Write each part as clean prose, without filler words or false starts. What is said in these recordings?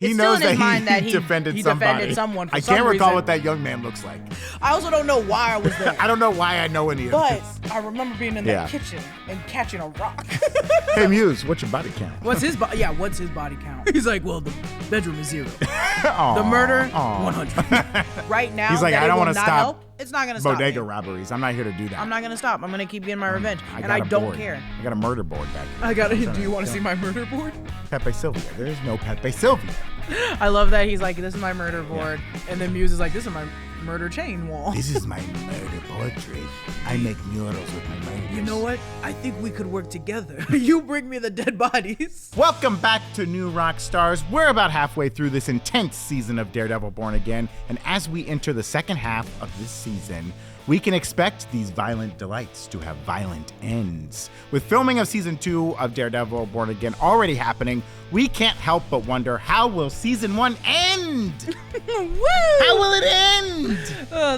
He It's knows still in his that mind that he defended somebody. defended someone for I some can't recall reason. what that young man looks like. I also don't know why I was there. I don't know why I know any of But this. I remember being in that kitchen and catching a rock. Hey, Muse, what's your body count? What's his body count? He's like, well, the bedroom is 0. Aw, The murder, aw. 100. Right now, He's like, that I it don't will want to not stop help. It's not gonna stop bodega me. robberies. I'm not here to do that. I'm not gonna stop. I'm gonna keep getting my revenge, and got I a don't board. care. I got a murder board back here. I got it. Do you want to see my murder board? Pepe Sylvia. There is no Pepe Sylvia. I love that he's like, this is my murder board, and then Muse is like, this is my murder chain wall. This is my murder portrait. I make murals with my murders. You know what? I think we could work together. You bring me the dead bodies. Welcome back to New Rockstars. We're about halfway through this intense season of Daredevil Born Again, and as we enter the second half of this season, we can expect these violent delights to have violent ends. With filming of season 2 of Daredevil Born Again already happening, we can't help but wonder, how will season 1 end? Woo! How will it end?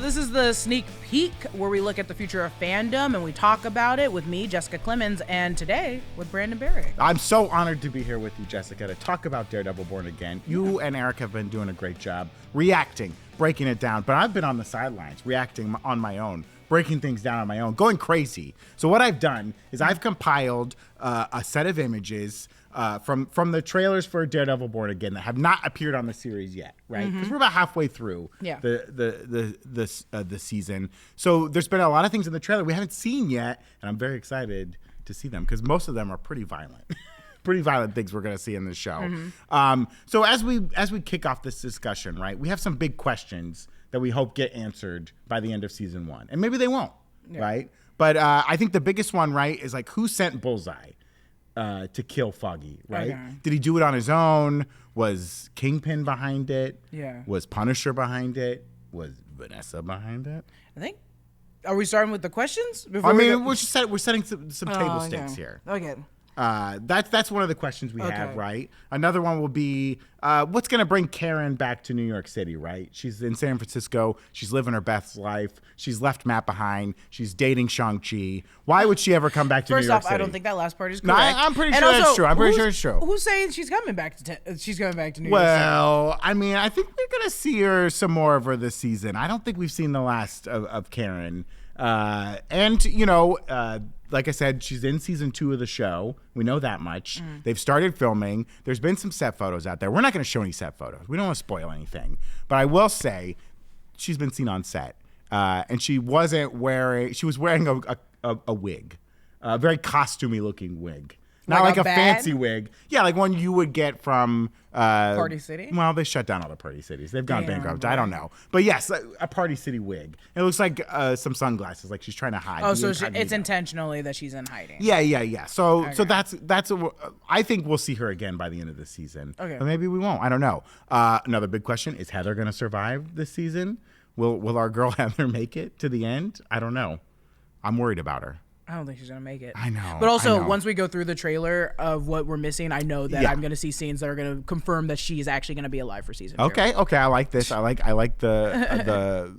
This is the sneak peek where we look at the future of fandom and we talk about it with me, Jessica Clemons, and today with Brandon Barrick. I'm so honored to be here with you, Jessica, to talk about Daredevil Born Again. You and Erik have been doing a great job reacting, breaking it down, but I've been on the sidelines, reacting on my own, breaking things down on my own, going crazy. So what I've done is I've compiled a set of images from the trailers for Daredevil Born Again that have not appeared on the series yet, right? Because we're about halfway through the season. So there's been a lot of things in the trailer we haven't seen yet, and I'm very excited to see them because most of them are pretty violent. Pretty violent things we're going to see in this show. So as we kick off this discussion, right, we have some big questions that we hope get answered by the end of season 1. And maybe they won't, right? But I think the biggest one, right, is like, who sent Bullseye to kill Foggy, right? Okay. Did he do it on his own? Was Kingpin behind it? Yeah. Was Punisher behind it? Was Vanessa behind it? I think. Are we starting with the questions? I mean, we're setting some table stakes here. Okay. That's one of the questions we have, right? Another one will be, what's going to bring Karen back to New York City, right? She's in San Francisco. She's living her best life. She's left Matt behind. She's dating Shang-Chi. Why would she ever come back to New York City? I don't think that last part is No, correct. I'm pretty sure that's true. I'm pretty sure it's true. Who's saying she's coming back to New York City? Well, I mean, I think we're going to see some more of her this season. I don't think we've seen the last of Karen. And, you know, like I said, she's in season 2 of the show. We know that much. They've started filming. There's been some set photos out there. We're not going to show any set photos. We don't want to spoil anything. But I will say she's been seen on set. And she was wearing a wig, a very costumey looking wig. Not like a fancy wig. Yeah, like one you would get from Party City? Well, they shut down all the Party Cities. They've gone bankrupt. Right. I don't know. But yes, a Party City wig. It looks like some sunglasses, like she's trying to hide. Oh, so it's intentionally that she's in hiding. Yeah. So I think we'll see her again by the end of the season. Okay. But maybe we won't. I don't know. Another big question, is Heather going to survive this season? Will our girl Heather make it to the end? I don't know. I'm worried about her. I don't think she's gonna make it. I know. But also, once we go through the trailer of what we're missing, I know that I'm gonna see scenes that are gonna confirm that she is actually gonna be alive for season 2. Okay. I like this. I like the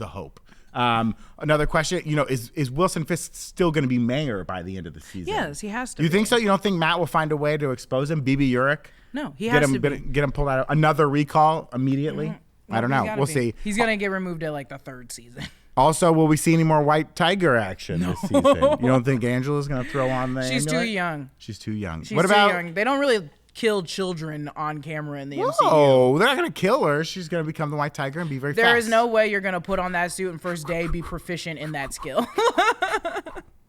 hope. Another question, you know, is Wilson Fisk still going to be mayor by the end of the season? Yes, he has to. You think so? You don't think Matt will find a way to expose him? BB Urick? No, he has to be. Get him pulled out. Another recall immediately? I don't know. We'll see. He's gonna get removed at like the 3rd season. Also, will we see any more White Tiger action this season? You don't think Angela's going to throw on the She's amulet? too young. She's too young. What about? Too young. They don't really kill children on camera in the MCU. Oh, they're not going to kill her. She's going to become the White Tiger and be very fast. There is no way you're going to put on that suit and first day be proficient in that skill.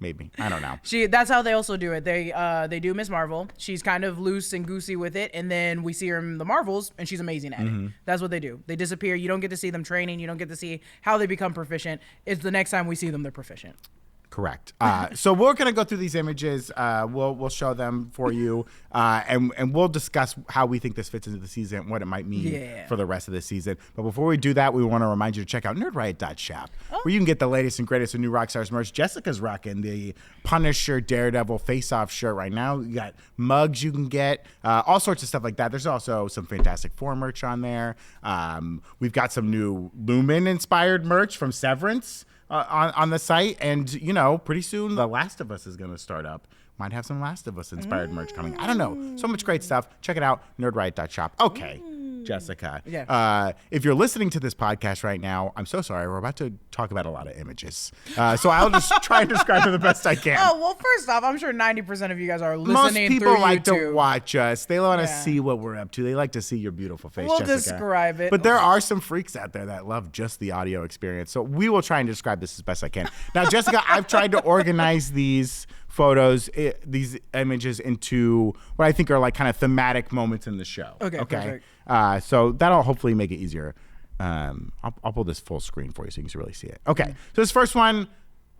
Maybe. I don't know. That's how they also do it. They do Miss Marvel. She's kind of loose and goosey with it, and then we see her in the Marvels, and she's amazing at it. That's what they do. They disappear. You don't get to see them training. You don't get to see how they become proficient. It's the next time we see them, they're proficient. Correct. So we're going to go through these images. We'll show them for you, and we'll discuss how we think this fits into the season and what it might mean for the rest of the season. But before we do that, we want to remind you to check out nerdriot.shop, where you can get the latest and greatest of New Rockstars merch. Jessica's rocking the Punisher Daredevil face-off shirt right now. You got mugs you can get, all sorts of stuff like that. There's also some Fantastic Four merch on there. We've got some new Lumen-inspired merch from Severance on the site, and you know, pretty soon The Last of Us is going to start up, might have some Last of Us inspired merch coming. I don't know. So much great stuff. Check it out, nerdriot.shop. Okay. Jessica. Yeah. If you're listening to this podcast right now, I'm so sorry. We're about to talk about a lot of images. So I'll just try and describe it the best I can. Oh, well, first off, I'm sure 90% of you guys are listening Most people through like YouTube. to watch us. They want to see what we're up to. They like to see your beautiful face, We'll Jessica. describe it. But there are some freaks out there that love just the audio experience. So we will try and describe this as best I can. Now, Jessica, I've tried to organize these photos, these images into what I think are like kind of thematic moments in the show. Okay. Perfect. So that'll hopefully make it easier. I'll pull this full screen for you so you can really see it. Okay. So this first one,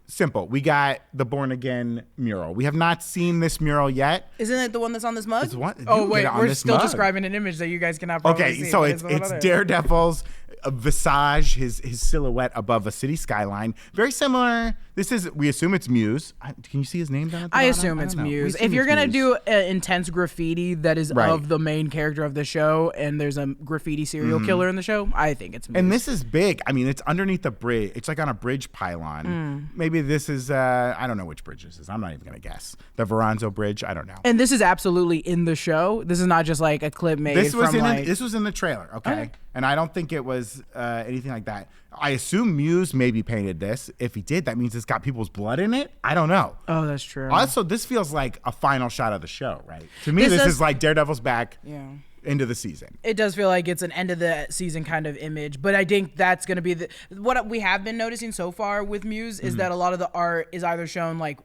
simple. We got the Born Again mural. We have not seen this mural yet. Isn't it the one that's on this mug? It's one, oh, wait. on We're this still mug. describing an image that you guys cannot probably see. Okay, so it's Daredevil's visage, his silhouette above a city skyline. Very similar. This is, we assume it's Muse. Can you see his name down at the bottom? assume it's don't know. Muse. We assume If you're it's going to Muse. do an intense graffiti that is Right. of the main character of the show and there's a graffiti serial killer in the show, I think it's Muse. And this is big. I mean, it's underneath the bridge. It's like on a bridge pylon. Maybe this is, I don't know which bridge this is. I'm not even going to guess. The Veranzo Bridge. I don't know. And this is absolutely in the show. This is not just like a clip made This was from this was in the trailer, okay? Okay. And I don't think it was anything like that. I assume Muse maybe painted this. If he did, that means it's got people's blood in it. I don't know. Oh, that's true. Also, this feels like a final shot of the show, right? To me, this does- is like Daredevil's back Yeah. into the season. It does feel like it's an end of the season kind of image, but I think that's going to be what we have been noticing so far with Muse is that a lot of the art is either shown like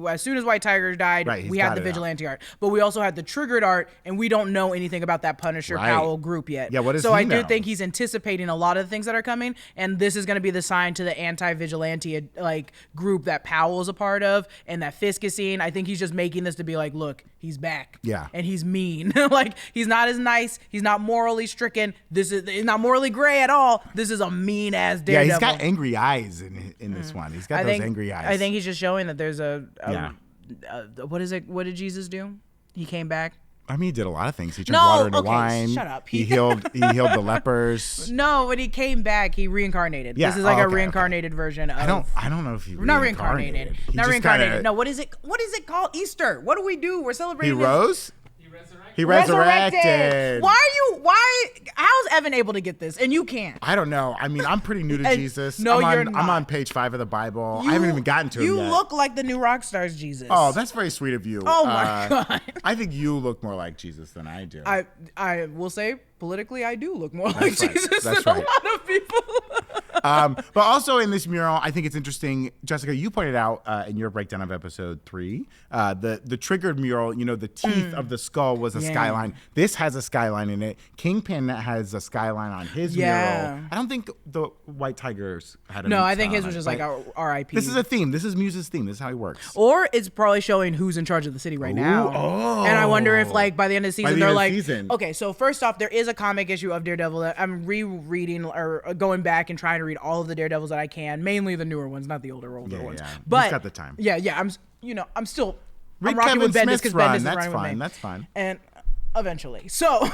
as soon as White Tiger died, Right, he's we had got the it out. vigilante art, but we also had the triggered art, and we don't know anything about that Punisher Right. Powell group yet. Yeah, what does so he I do know? think he's anticipating a lot of the things that are coming, and this is going to be the sign to the anti-vigilante like group that Powell is a part of, and that Fisk is seeing. I think he's just making this to be like, look, he's back. Yeah. And he's mean. Like, he's not as nice. He's not morally stricken. He's not morally gray at all. This is a mean ass Yeah, Daredevil. he's got angry eyes in this one. He's got I those think, angry eyes. I think he's just showing that there's Yeah. What is it? What did Jesus do? He came back. I mean, he did a lot of things. He turned No, water into okay, wine. shut up. He healed the lepers. No, when he came back, he reincarnated. Yeah, This is like oh, a okay, reincarnated version of. I don't know if he Not reincarnated. He Not just reincarnated. kinda- No, what is it? What is it called? Easter. What do we do? We're He celebrating. rose. He resurrected. How's Evan able to get this and you can't? I don't know. I mean, I'm pretty new to And- Jesus. no, I'm you're not. I'm on page 5 of the Bible. I haven't even gotten to him yet. You look like the new Rockstars Jesus. Oh, that's very sweet of you. Oh my God. I think you look more like Jesus than I do. I will say politically, I do look more like right. Jesus That's than right. a lot of people. But also in this mural, I think it's interesting, Jessica, you pointed out in your breakdown of episode 3, the triggered mural, you know, the teeth of the skull was a Yeah. skyline. This has a skyline in it. Kingpin has a skyline on his Yeah. mural. I don't think the White Tigers had a No, I think his skyline, was just but like a R.I.P. This is a theme. This is Muse's theme. This is how he works. Or it's probably showing who's in charge of the city right now. Oh. And I wonder if, like, by the end of the season, the they're end of the like, season. okay, so first off, there is a comic issue of Daredevil that I'm rereading or going back and trying to read all of the Daredevils that I can, mainly the newer ones, not the older ones. Yeah. But He's got the time. Yeah. I'm still Read rocking Kevin with Bendis Smith's because run. Bendis is That's running with fine. me. That's fine. And eventually, so.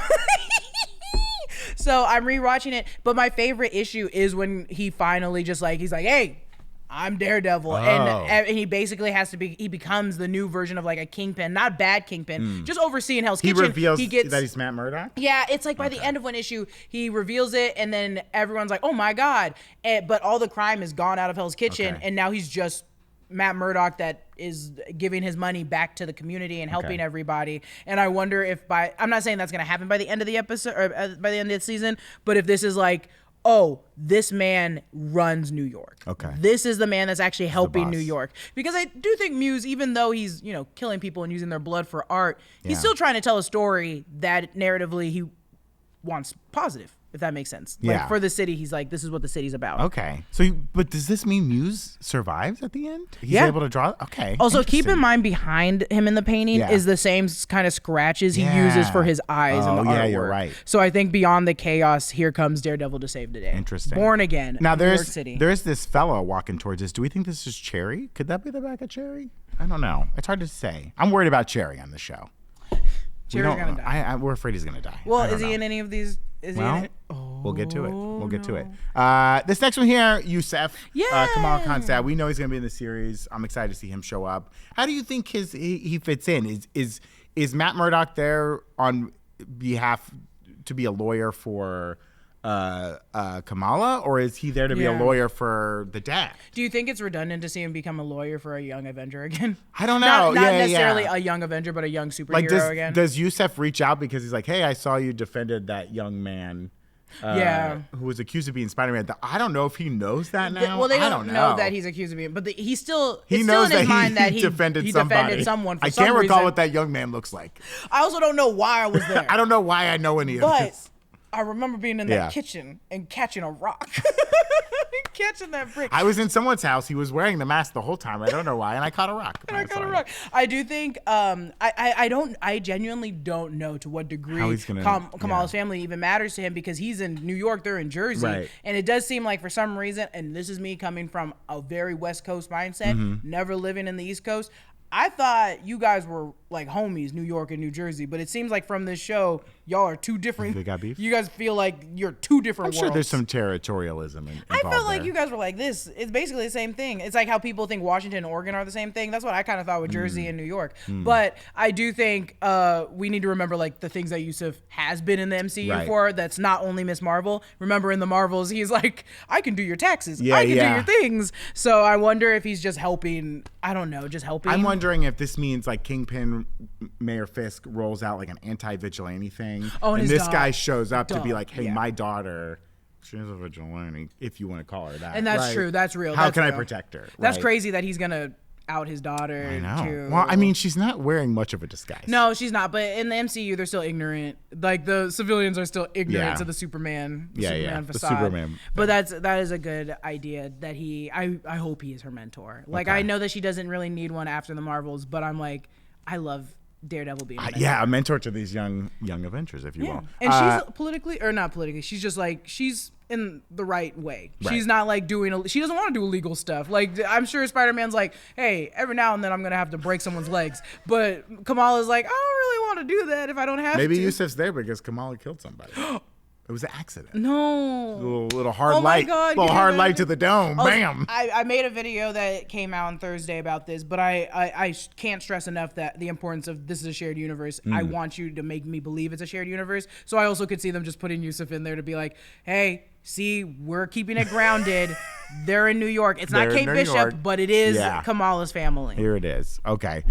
So I'm rewatching it, but my favorite issue is when he finally just like he's like, "Hey, I'm Daredevil," and he basically has to be. He becomes the new version of like a Kingpin, not bad Kingpin, just overseeing Hell's He Kitchen. reveals he gets, that he's Matt Murdock? yeah, it's like by the end of one issue, he reveals it, and then everyone's like, "Oh my god!" But all the crime is gone out of Hell's Kitchen, Okay. and now he's just Matt Murdock that is giving his money back to the community and helping Okay. everybody. And I wonder if I'm not saying that's going to happen by the end of the episode or by the end of the season, but if this is like, oh, this man runs New York. Okay. This is the man that's actually helping boss. New York. Because I do think Muse, even though he's, killing people and using their blood for art, he's Yeah. still trying to tell a story that narratively he wants positive, if that makes sense. Yeah. Like for the city, he's like, this is what the city's about. Okay. So, but does this mean Muse survives at the end? He's Yeah. able to draw? Okay. Also, keep in Interesting. mind behind him in the painting Yeah. is the same kind of scratches he Yeah. uses for his eyes in the Oh, artwork. yeah, you're right. So I think beyond the chaos, here comes Daredevil to save the day. Interesting. Born again. Now New York there's City. this fellow walking towards us. Do we think this is Cherry? Could that be the back of Cherry? I don't know. It's hard to say. I'm worried about Cherry on the show. Cherry's gonna die. We're afraid he's gonna die. Well, I don't is he know. in any of these? Is he Well, in it? Oh. We'll get to it. We'll get to it. This next one here, Yusuf, Kamala Khan's dad. We know he's going to be in the series. I'm excited to see him show up. How do you think he fits in? Is Matt Murdock there on behalf to be a lawyer for Kamala, or is he there to be a lawyer for the dad? Do you think it's redundant to see him become a lawyer for a young Avenger again? I don't know. Not necessarily a young Avenger, but a young superhero again. Does Yusuf reach out because he's like, hey, I saw you defended that young man who was accused of being Spider-Man? I don't know if he knows that now. Well, they don't know that he's accused of being, but he knows still in his that mind that he defended someone for I some can't recall reason. what that young man looks like. I also don't know why I was there. I don't know why I know any of this. I remember being in that kitchen and catching a rock. Catching that brick. I was in someone's house. He was wearing the mask the whole time. I don't know why. And I caught a rock. I do think, I genuinely don't know to what degree Kamala's family even matters to him, because he's in New York, they're in Jersey. Right. And it does seem like for some reason, and this is me coming from a very West Coast mindset, never living in the East Coast, I thought you guys were like homies, New York and New Jersey, but it seems like from this show, y'all are two different. They got beef? You guys feel like you're two different worlds. I'm sure there's some territorialism involved. I felt like you guys were like this. It's basically the same thing. It's like how people think Washington and Oregon are the same thing. That's what I kind of thought with Jersey and New York. But I do think we need to remember like the things that Yusuf has been in the MCU for. That's not only Miss Marvel. Remember in the Marvels, he's like, I can do your taxes. I can do your things. So I wonder if he's just helping. I don't know, just helping. I'm wondering if this means like Kingpin, Mayor Fisk rolls out like an anti-vigilante thing. Oh, and this guy shows up to be like, hey, my daughter, she's a vigilante, if you want to call her that. And that's true. That's real. How can I protect her? That's crazy that he's going to out his daughter. I know. Well, I mean, she's not wearing much of a disguise. No, she's not. But in the MCU, they're still ignorant. Like the civilians are still ignorant to the Superman. Superman facade. The Superman. But that is a good idea that I hope he is her mentor. Like I know that she doesn't really need one after the Marvels, but I'm like, I love Daredevil being a mentor. Yeah, a mentor to these young Avengers, if you will. And she's politically, or not politically, she's just like, she's in the right way. Right. She's not like she doesn't want to do illegal stuff. Like I'm sure Spider-Man's like, hey, every now and then I'm gonna have to break someone's legs. But Kamala's like, I don't really want to do that if I don't have to. Maybe Yusuf's there because Kamala killed somebody. It was an accident. No. Little hard light. God, little hard light to the dome. Bam. I made a video that came out on Thursday about this, but I can't stress enough that the importance of this is a shared universe. I want you to make me believe it's a shared universe. So I also could see them just putting Yusuf in there to be like, hey, see, we're keeping it grounded. They're in New York. It's not Kate Bishop, but it is Kamala's family. Here it is. Okay.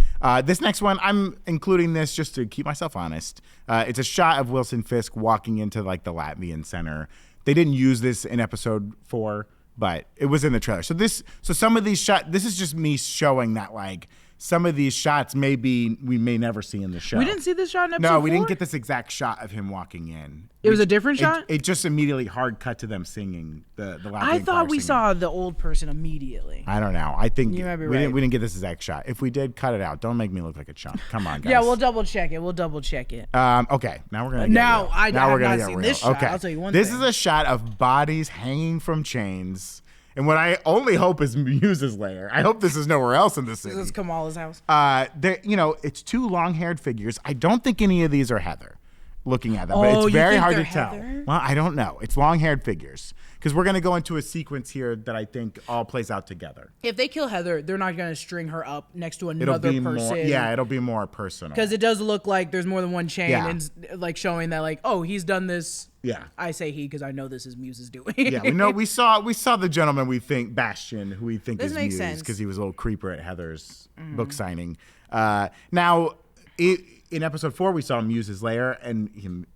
This next one, I'm including this just to keep myself honest. It's a shot of Wilson Fisk walking into like the Latvian center. They didn't use this in episode 4, but it was in the trailer. So some of these shots, this is just me showing that like some of these shots we may never see in the show. We didn't see this shot in episode 4? No, we didn't get this exact shot of him walking in. It was a different shot? It just immediately hard cut to them singing the Latvian I thought we saw the old person immediately. I don't know. I think you might be we right. didn't get this exact shot. If we did, cut it out. Don't make me look like a chump. Come on, guys. Yeah, we'll double check it. Okay, now we're gonna get real. I have not seen this shot. Okay. I'll tell you one thing. This is a shot of bodies hanging from chains. And what I only hope is Muse's lair. I hope this is nowhere else in the city. This is Kamala's house. It's two long-haired figures. I don't think any of these are Heather. Looking at them, but it's very hard to tell. Well, I don't know. It's long-haired figures because we're gonna go into a sequence here that I think all plays out together. If they kill Heather, they're not gonna string her up next to another person. It'll be more personal. Because it does look like there's more than one chain, and like showing that, like, oh, he's done this. Yeah, I say he because I know this is Muse's doing. Yeah, we saw the gentleman we think Bastion, who we think is Muse, sense because he was a little creeper at Heather's book signing. Now, in episode 4, we saw Muse's lair and him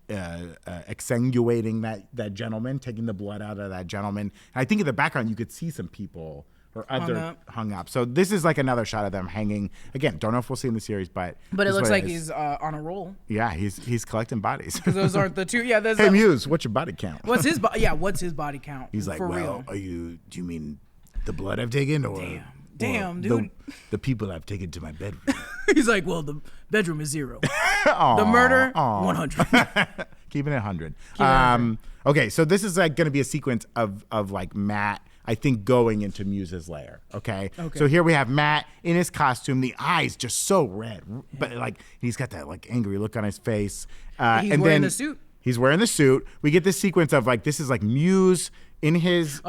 exsanguating that gentleman, taking the blood out of that gentleman. And I think in the background you could see some people or other hung up. So this is like another shot of them hanging. Again, don't know if we'll see in the series, but it looks like he's on a roll. Yeah, he's collecting bodies. Because those aren't the two. Yeah, there's hey Muse, what's your body count? What's his body count? He's like, for well, real? Do you mean the blood I've taken or Damn, dude. The people I've taken to my bedroom. He's like, well, the bedroom is 0. The murder, 100. Keeping it 100. Okay, so this is like going to be a sequence of like Matt, I think, going into Muse's lair. Okay. So here we have Matt in his costume, the eyes just so red, but like he's got that like angry look on his face. He's wearing the suit. He's wearing the suit. We get this sequence of like this is like Muse in his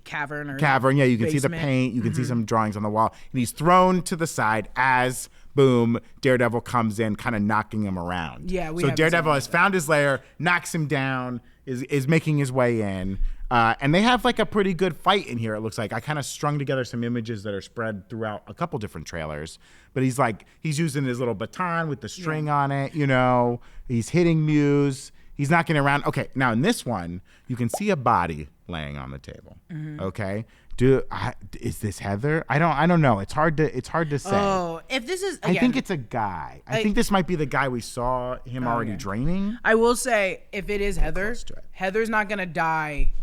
cavern. Yeah, you can see the basement. paint. You can see some drawings on the wall, and he's thrown to the side as boom, Daredevil comes in, kind of knocking him around. Yeah, we so haven't Daredevil seen has found his lair, knocks him down, is making his way in. And they have like a pretty good fight in here, it looks like. I kind of strung together some images that are spread throughout a couple different trailers. But he's using his little baton with the string on it, you know. He's hitting Muse. He's knocking it around. Okay, now in this one, you can see a body laying on the table. Okay? Is this Heather? I don't know. It's hard to say. Oh, if this is, again, I think it's a guy. I think this might be the guy we saw him already draining. I will say, if it is Heather, close to it. Heather's not gonna die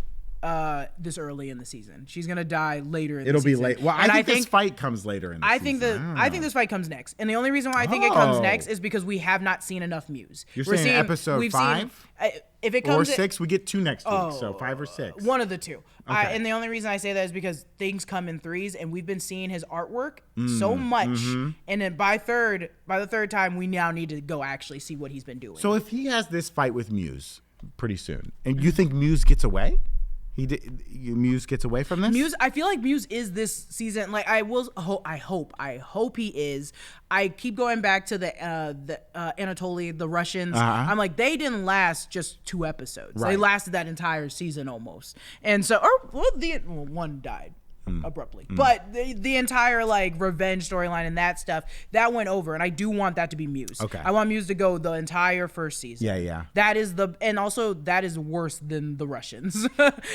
this early in the season. She's gonna die later in It'll the be season. late. Well, I think this fight comes later in the season. I think this fight comes next. And the only reason why I think it comes next is because we have not seen enough Muse. You're saying episode 5? If it comes or 6, we get 2 next week, so 5 or 6. One of the two. Okay. And the only reason I say that is because things come in threes, and we've been seeing his artwork so much. And then by the third time, we now need to go actually see what he's been doing. So if he has this fight with Muse pretty soon, and you think Muse gets away? Muse gets away from this? Muse, I feel like Muse is this season. Like I hope he is. I keep going back to the Anatoly, the Russians. I'm like, they didn't last just 2 episodes. Right. They lasted that entire season almost. And so, one died abruptly, but the entire like revenge storyline and that stuff that went over, and I do want that to be Muse. Okay. I want Muse to go the entire first season. Yeah. That is and also that is worse than the Russians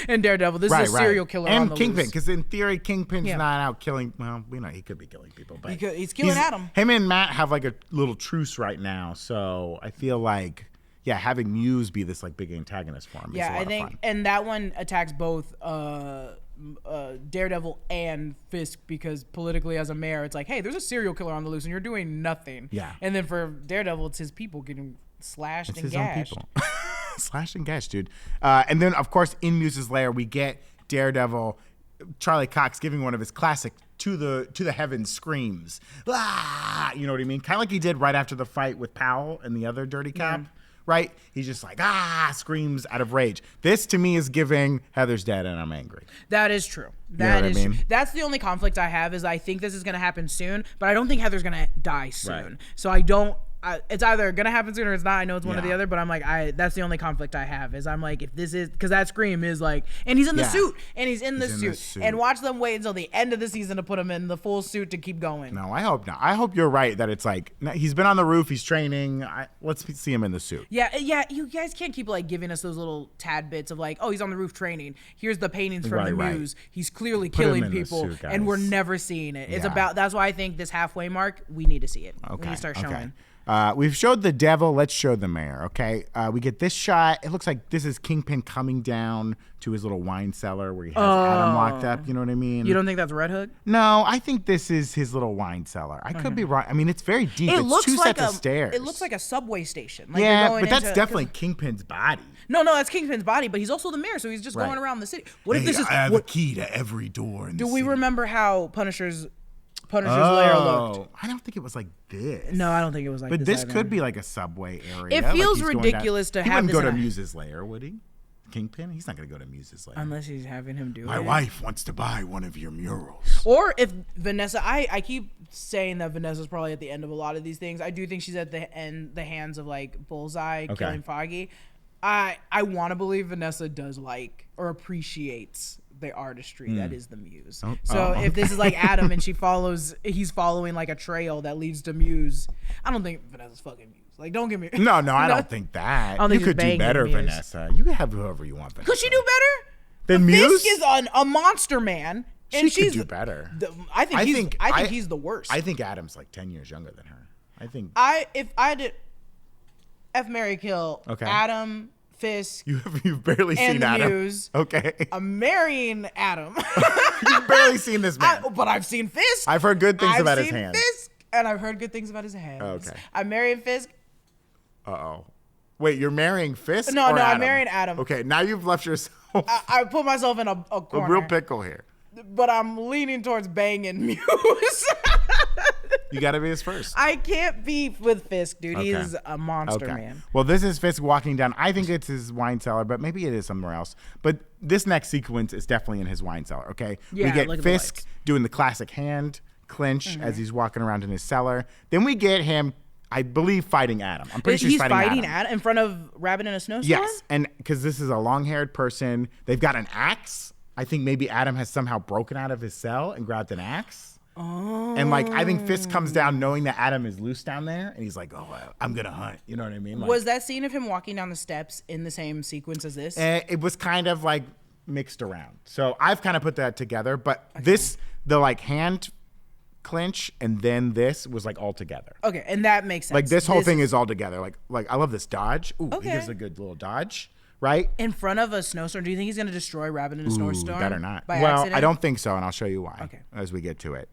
and Daredevil. This is a serial killer and on the Kingpin, loose. because in theory Kingpin's not out killing. Well, we know he could be killing people, but he's killing Adam. Him and Matt have like a little truce right now, so I feel like having Muse be this like big antagonist for him. Yeah, is a lot I think, of fun. and that one attacks both Daredevil and Fisk, because politically as a mayor, it's like, hey, there's a serial killer on the loose and you're doing nothing. Yeah. And then for Daredevil, it's his people getting slashed and gashed. Own people. Slashed and gashed, dude. And then of course in Muse's lair we get Daredevil, Charlie Cox giving one of his classic to the heavens screams. Ah! You know what I mean? Kind of like he did right after the fight with Powell and the other dirty cop. Right? He's just like, screams out of rage. This to me is giving Heather's dead and I'm angry. That is true. That is true. That's the only conflict I have, is I think this is going to happen soon, but I don't think Heather's going to die soon. Right. So it's either going to happen soon or it's not. I know it's one or the other, but I'm like, that's the only conflict I have, is I'm like, if this is, because that scream is like, and he's in the suit, and he's in the suit, and watch them wait until the end of the season to put him in the full suit to keep going. No, I hope not. I hope you're right that it's like, he's been on the roof, he's training. Let's see him in the suit. Yeah. You guys can't keep like giving us those little tad bits of like, oh, he's on the roof training. Here's the paintings from the Muse. He's clearly killing people, and we're never seeing it. It's about, that's why I think this halfway mark, we need to see it. Okay. We need to start showing. We've showed the devil. Let's show the mayor, okay? We get this shot. It looks like this is Kingpin coming down to his little wine cellar where he has Adam locked up. You know what I mean? You don't think that's Red Hood? No, I think this is his little wine cellar. I could be wrong. I mean, it's very deep. It's 2 sets of stairs. It looks like a subway station. Like but that's definitely Kingpin's body. No, that's Kingpin's body, but he's also the mayor, so he's just going around the city. What if this is? I have a key to every door in the city. Do we remember how Punisher's lair looked? I don't think it was like this. No, I don't think it was like this. But this either. could be like a subway area. It feels ridiculous to have this. He wouldn't go to Muse's lair, would he? Kingpin? He's not going to go to Muse's lair. Unless he's having him do it. My wife wants to buy one of your murals. Or if Vanessa, I keep saying that Vanessa's probably at the end of a lot of these things. I do think she's at the hands of like Bullseye killing Foggy. I want to believe Vanessa does like or appreciates the artistry that is the Muse. If this is like Adam and he's following like a trail that leads to Muse, I don't think Vanessa's fucking Muse. Like, don't get me. No, I don't think that. You could do better, Vanessa. You can have whoever you want, Vanessa. Could she do better? Than Muse? Fisk is a monster man, and she could do better. I think he's the worst. I think Adam's like 10 years younger than her. If I did Marry Kill, Adam, Fisk, you've barely seen Adam. Muse. Okay. I'm marrying Adam. You've barely seen this man. But I've seen Fisk. I've heard good things about his hands. Fisk, and I've heard good things about his hands. Okay. I'm marrying Fisk. Uh-oh. Wait, you're marrying Fisk? No, I'm marrying Adam. Okay, now you've left yourself. I put myself in a corner. A real pickle here. But I'm leaning towards banging Muse. You got to be his first. I can't beef with Fisk, dude. Okay. He's a monster, man. Well, this is Fisk walking down. I think it's his wine cellar, but maybe it is somewhere else. But this next sequence is definitely in his wine cellar, okay? Yeah, we get look at the Fisk lights. doing the classic hand clinch as he's walking around in his cellar. Then we get him, I believe, fighting Adam. I'm pretty sure he's fighting Adam. in front of Rabbit in a snowstorm? Yes, and because this is a long-haired person. They've got an axe. I think maybe Adam has somehow broken out of his cell and grabbed an axe. Oh. And like, I think Fisk comes down knowing that Adam is loose down there, and he's like, "Oh, I'm gonna hunt." You know what I mean? Like, Was that scene of him walking down the steps in the same sequence as this? it was kind of like mixed around. So I've kind of put that together. But the like hand clinch, and then this was like all together. Okay, and that makes sense. Like this whole thing is all together. Like I love this dodge. Ooh, Okay. he gives a good little dodge. Right? in front of a snowstorm. Do you think he's going to destroy Rabbit in a snowstorm? Better not. By Well, accident? I don't think so, and I'll show you why as we get to it.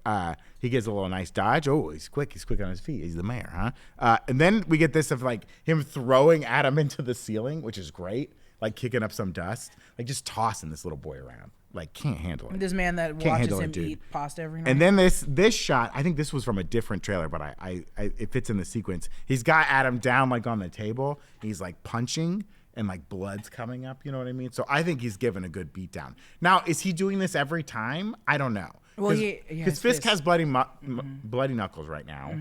He gets a little nice dodge. Oh, he's quick. He's quick on his feet. He's the mayor, huh? And then we get this of like him throwing Adam into the ceiling, which is great. Like kicking up some dust. Like just tossing this little boy around. Like can't handle it. This man that Can't watches handle him it, dude. eat pasta every night. And then this shot, I think this was from a different trailer, but it fits in the sequence. He's got Adam down like on the table. He's like punching. And like blood's coming up, you know what I mean? So I think he's given a good beat down. Now, is he doing this every time? I don't know. Well, because Fisk has bloody knuckles right now.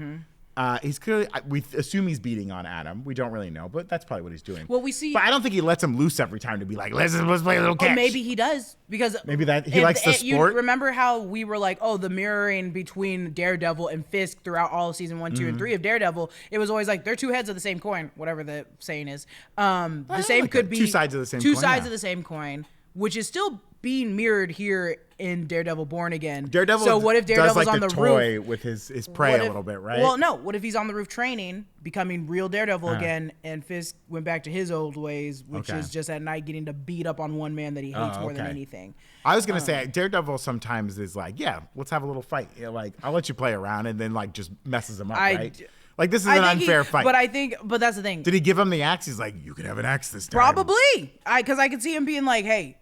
He's clearly, we assume he's beating on Adam. We don't really know, but that's probably what he's doing. Well, we see, but I don't think he lets him loose every time to be like, let's play a little catch. Or maybe he does because maybe that he likes the sport. You remember how we were like, oh, the mirroring between Daredevil and Fisk throughout all of season 1, 2, and 3 of Daredevil. It was always like they're two heads of the same coin, whatever the saying is. The same like could be two sides of the same two coin, sides yeah. of the same coin, which is still being mirrored here in Daredevil Born Again. Daredevil so what if Daredevil's does like on the toy roof with his prey a little bit, right? Well, no. What if he's on the roof training, becoming real Daredevil again, and Fisk went back to his old ways, which is just at night getting to beat up on one man that he hates more than anything. I was gonna say Daredevil sometimes is like, yeah, let's have a little fight. Yeah, like I'll let you play around, and then like just messes him up, right? Like this is an unfair fight. But that's the thing. Did he give him the axe? He's like, you can have an axe this time. Probably. Because I could see him being like, hey,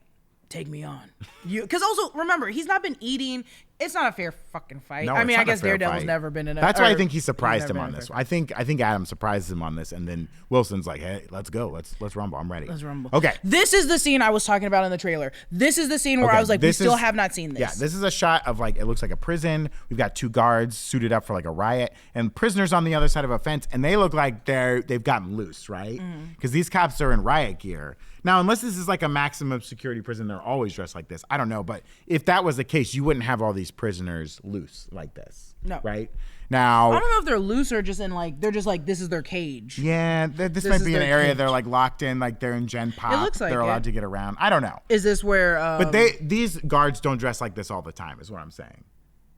take me on. Because also, remember, he's not been eating. It's not a fair fucking fight. No, I mean, it's I not a guess fair Daredevil's fight. never been in a That's why I think he he's surprised never him been on in a this. fair I think Adam surprises him on this, and then Wilson's like, hey, let's go. Let's rumble. I'm ready. Let's rumble. Okay. This is the scene I was talking about in the trailer. This is the scene where I was like, we still have not seen this. Yeah, this is a shot of like, it looks like a prison. We've got two guards suited up for like a riot, and prisoners on the other side of a fence, and they look like they've gotten loose, right? Because these cops are in riot gear. Now, unless this is like a maximum security prison, they're always dressed like this. I don't know, but if that was the case, you wouldn't have all these prisoners loose like this. No. Right? Now, I don't know if they're loose or just in like, they're just like, this is their cage. yeah, this might be an area they're like locked in, like they're in Gen Pop. It looks like they're allowed to get around. I don't know. Is this where... But these guards don't dress like this all the time, is what I'm saying.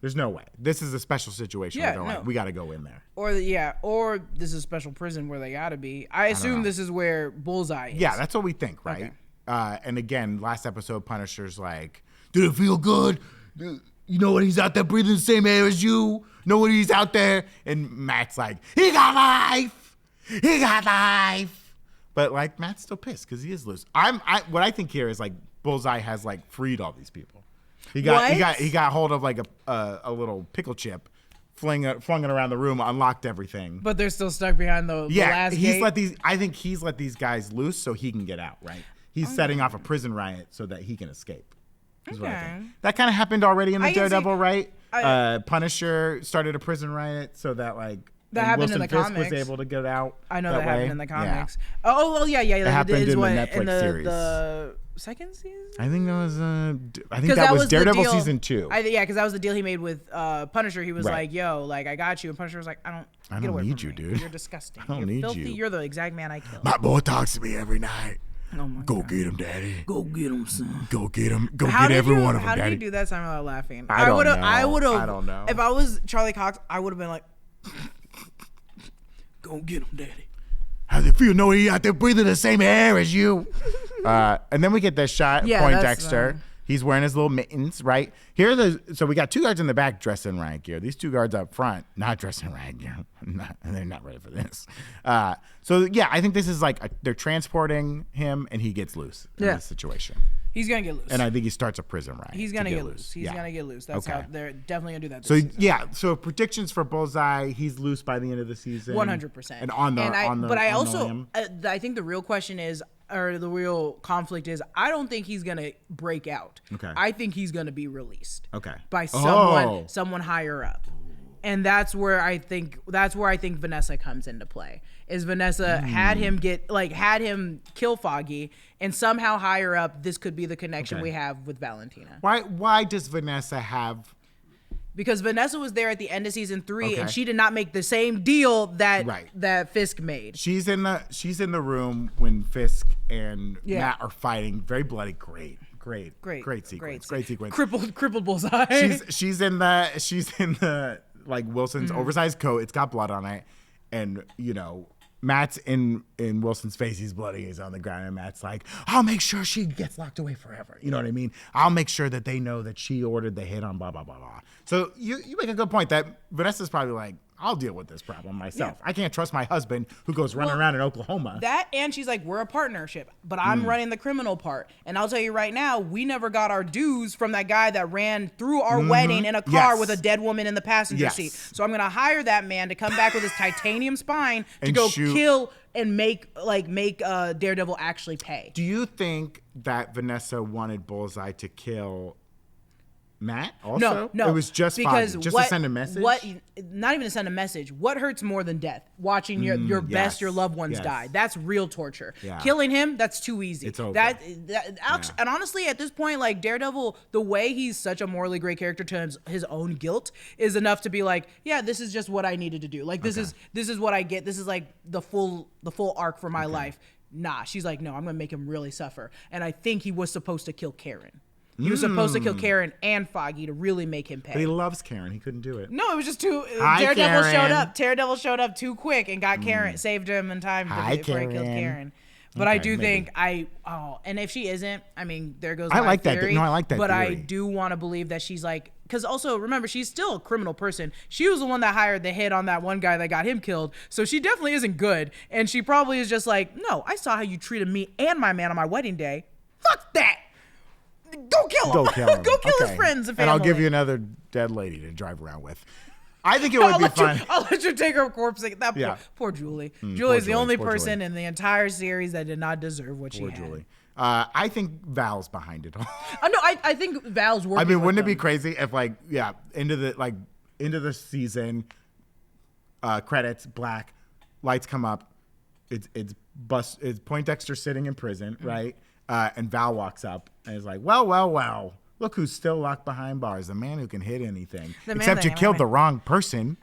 There's no way. This is a special situation where they're like, we got to go in there. Or this is a special prison where they got to be. I assume this is where Bullseye is. Yeah, that's what we think, right? Okay. And again, last episode, Punisher's like, did it feel good? You know when he's out there breathing the same air as you? Know when he's out there? And Matt's like, he got life! He got life! But like, Matt's still pissed because he is loose. What I think here is like, Bullseye has like freed all these people. He got hold of like a little pickle chip, flung it around the room, unlocked everything. But they're still stuck behind the last gate. I think he's let these guys loose so he can get out, right? He's setting off a prison riot so that he can escape. Is what I think. That kind of happened already in the Daredevil, right? Punisher started a prison riot so that like that happened in the Fisk comics. was able to get out. I know that happened in the comics. Yeah. Oh well, yeah. It happened in the Netflix series. The second season. I think that was that was Daredevil season 2. Because that was the deal he made with Punisher. He was like, "Yo, like I got you," and Punisher was like, "I don't need you, dude. You're disgusting. You're filthy. You're the exact man I killed." My boy talks to me every night. Oh my Go God. get him, daddy. Go get him, son. Go get him. Go get every one of them, How daddy. did you do that time without laughing? I don't know. I would have. I don't know. If I was Charlie Cox, I would have been like, "Go get him, daddy." How's it feel knowing he out there breathing the same air as you? And then we get this shot of Poindexter. He's wearing his little mittens, right? So we got two guards in the back dressed in riot gear. These two guards up front, not dressed in riot gear. They're not ready for this. So yeah, I think this is like they're transporting him and he gets loose in this situation. He's gonna get loose. And I think he starts a prison riot. He's gonna get loose. He's gonna get loose. That's how they're definitely gonna do that. So yeah, so predictions for Bullseye, he's loose by the end of the season. 100%. And I think the real question is, or the real conflict is, I don't think he's gonna break out. Okay. I think he's gonna be released. Okay. By someone higher up. And that's where I think Vanessa comes into play. Is Vanessa had him kill Foggy, and somehow higher up, this could be the connection we have with Valentina. Why does Vanessa have? Because Vanessa was there at the end of season 3, and she did not make the same deal that Fisk made. She's in the room when Fisk and Matt are fighting. Very bloody. Great sequence. Great sequence. Crippled Bullseye. She's in the like Wilson's oversized coat. It's got blood on it, and Matt's in Wilson's face. He's bloody. He's on the ground, and Matt's like, "I'll make sure she gets locked away forever." You know what I mean? I'll make sure that they know that she ordered the hit on blah blah blah blah. So you make a good point that Vanessa's probably like, I'll deal with this problem myself. I can't trust my husband who goes running around in Oklahoma. That, and she's like, we're a partnership, but I'm running the criminal part. And I'll tell you right now, we never got our dues from that guy that ran through our wedding in a car with a dead woman in the passenger seat. So I'm going to hire that man to come back with his titanium spine to go kill and make Daredevil actually pay. Do you think that Vanessa wanted Bullseye to kill Matt also? No. It was just because Foggy, just to send a message? Not even to send a message. What hurts more than death? Watching your your loved ones die. That's real torture. Yeah. Killing him, that's too easy. It's over. And honestly, at this point, like Daredevil, the way he's such a morally great character to his own guilt is enough to be like, yeah, this is just what I needed to do. Like this is what I get. This is like the full arc for my life. Nah, she's like, no, I'm gonna make him really suffer. And I think he was supposed to kill Karen. He was supposed to kill Karen and Foggy to really make him pay. But he loves Karen. He couldn't do it. No, it was just too. Daredevil showed up too quick and got Karen, saved him in time before he killed Karen. But I do think and if she isn't, I mean, there goes my theory. No, I like that But theory. I do want to believe that she's like, because also remember, she's still a criminal person. She was the one that hired the hit on that one guy that got him killed. So she definitely isn't good. And she probably is just like, no, I saw how you treated me and my man on my wedding day. Fuck that. Go kill him. Go kill his friends and family. And I'll give you another dead lady to drive around with. I think it would be fun. I'll let you take her corpse. Poor Julie. Julie's the only person in the entire series that did not deserve what she had. Poor Julie. I think Val's behind it all. No, I think Val's working. I mean, wouldn't it be crazy if into the season, credits, black, lights come up, it's Poindexter sitting in prison, right? And Val walks up and is like, well, look who's still locked behind bars. The man who can hit anything. Except you killed the wrong person.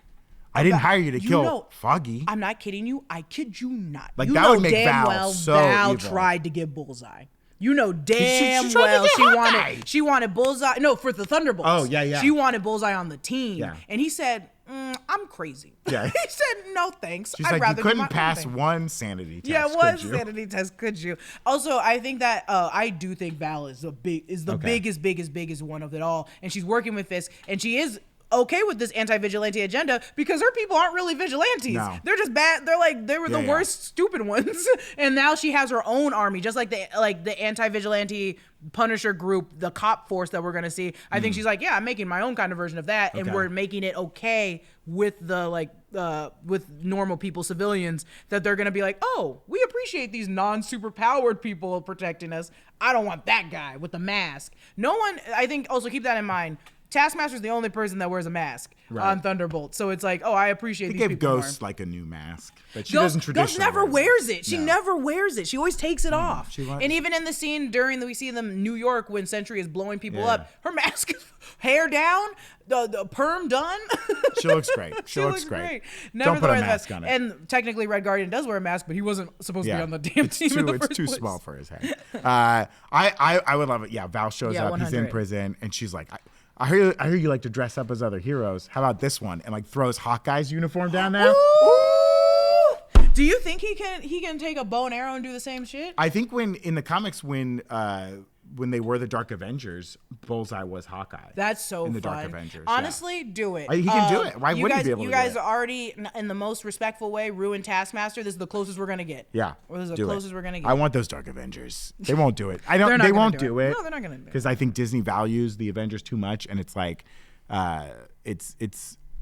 I didn't hire you to kill Foggy. I'm not kidding you. I kid you not. Like, that would make Val so Val evil. tried to get Bullseye. You know damn well she wanted Bullseye. No, for the Thunderbolts. Oh, yeah. She wanted Bullseye on the team. Yeah. And he said, I'm crazy. Yeah. He said, no thanks. She's like, you couldn't pass one sanity test. Yeah, one sanity test, could you? Also, I think that I do think Val is the biggest one of it all. And she's working with Fisk, and she is okay with this anti-vigilante agenda because her people aren't really vigilantes. No. They're just bad. They were the worst stupid ones. And now she has her own army, just like the anti-vigilante Punisher group, the cop force that we're gonna see. I think she's like, yeah, I'm making my own kind of version of that, and we're making it okay with with normal people, civilians, that they're gonna be like, oh, we appreciate these non-super powered people protecting us. I don't want that guy with the mask. No one. I think also keep that in mind. Taskmaster's the only person that wears a mask on Thunderbolt. So it's like, oh, I appreciate these people. They gave Ghost like a new mask. But she doesn't traditionally. Ghost never wears it. She never wears it. She always takes it off. And even in the scene we see them in New York when Sentry is blowing people up, her mask is hair down, the perm done. She looks great. She looks great. Never Don't put a mask on it. And technically Red Guardian does wear a mask, but he wasn't supposed to be on the damn team in the first It's too place. small for his head. I would love it. Yeah, Val shows up. 100. He's in prison, and she's like, I hear you like to dress up as other heroes. How about this one? And like throws Hawkeye's uniform down there. Ooh! Do you think he can take a bow and arrow and do the same shit? I think in the comics when when they were the Dark Avengers, Bullseye was Hawkeye. That's so in the fun. Dark Avengers. Honestly, do it. He can do it. Why wouldn't he be able to do it? You guys already, in the most respectful way, ruined Taskmaster. This is the closest we're gonna get. Yeah. Or this is the closest we're gonna get. I want those Dark Avengers. They won't do it. They won't do it. No, they're not gonna do it. Because I think Disney values the Avengers too much, and it's like, it's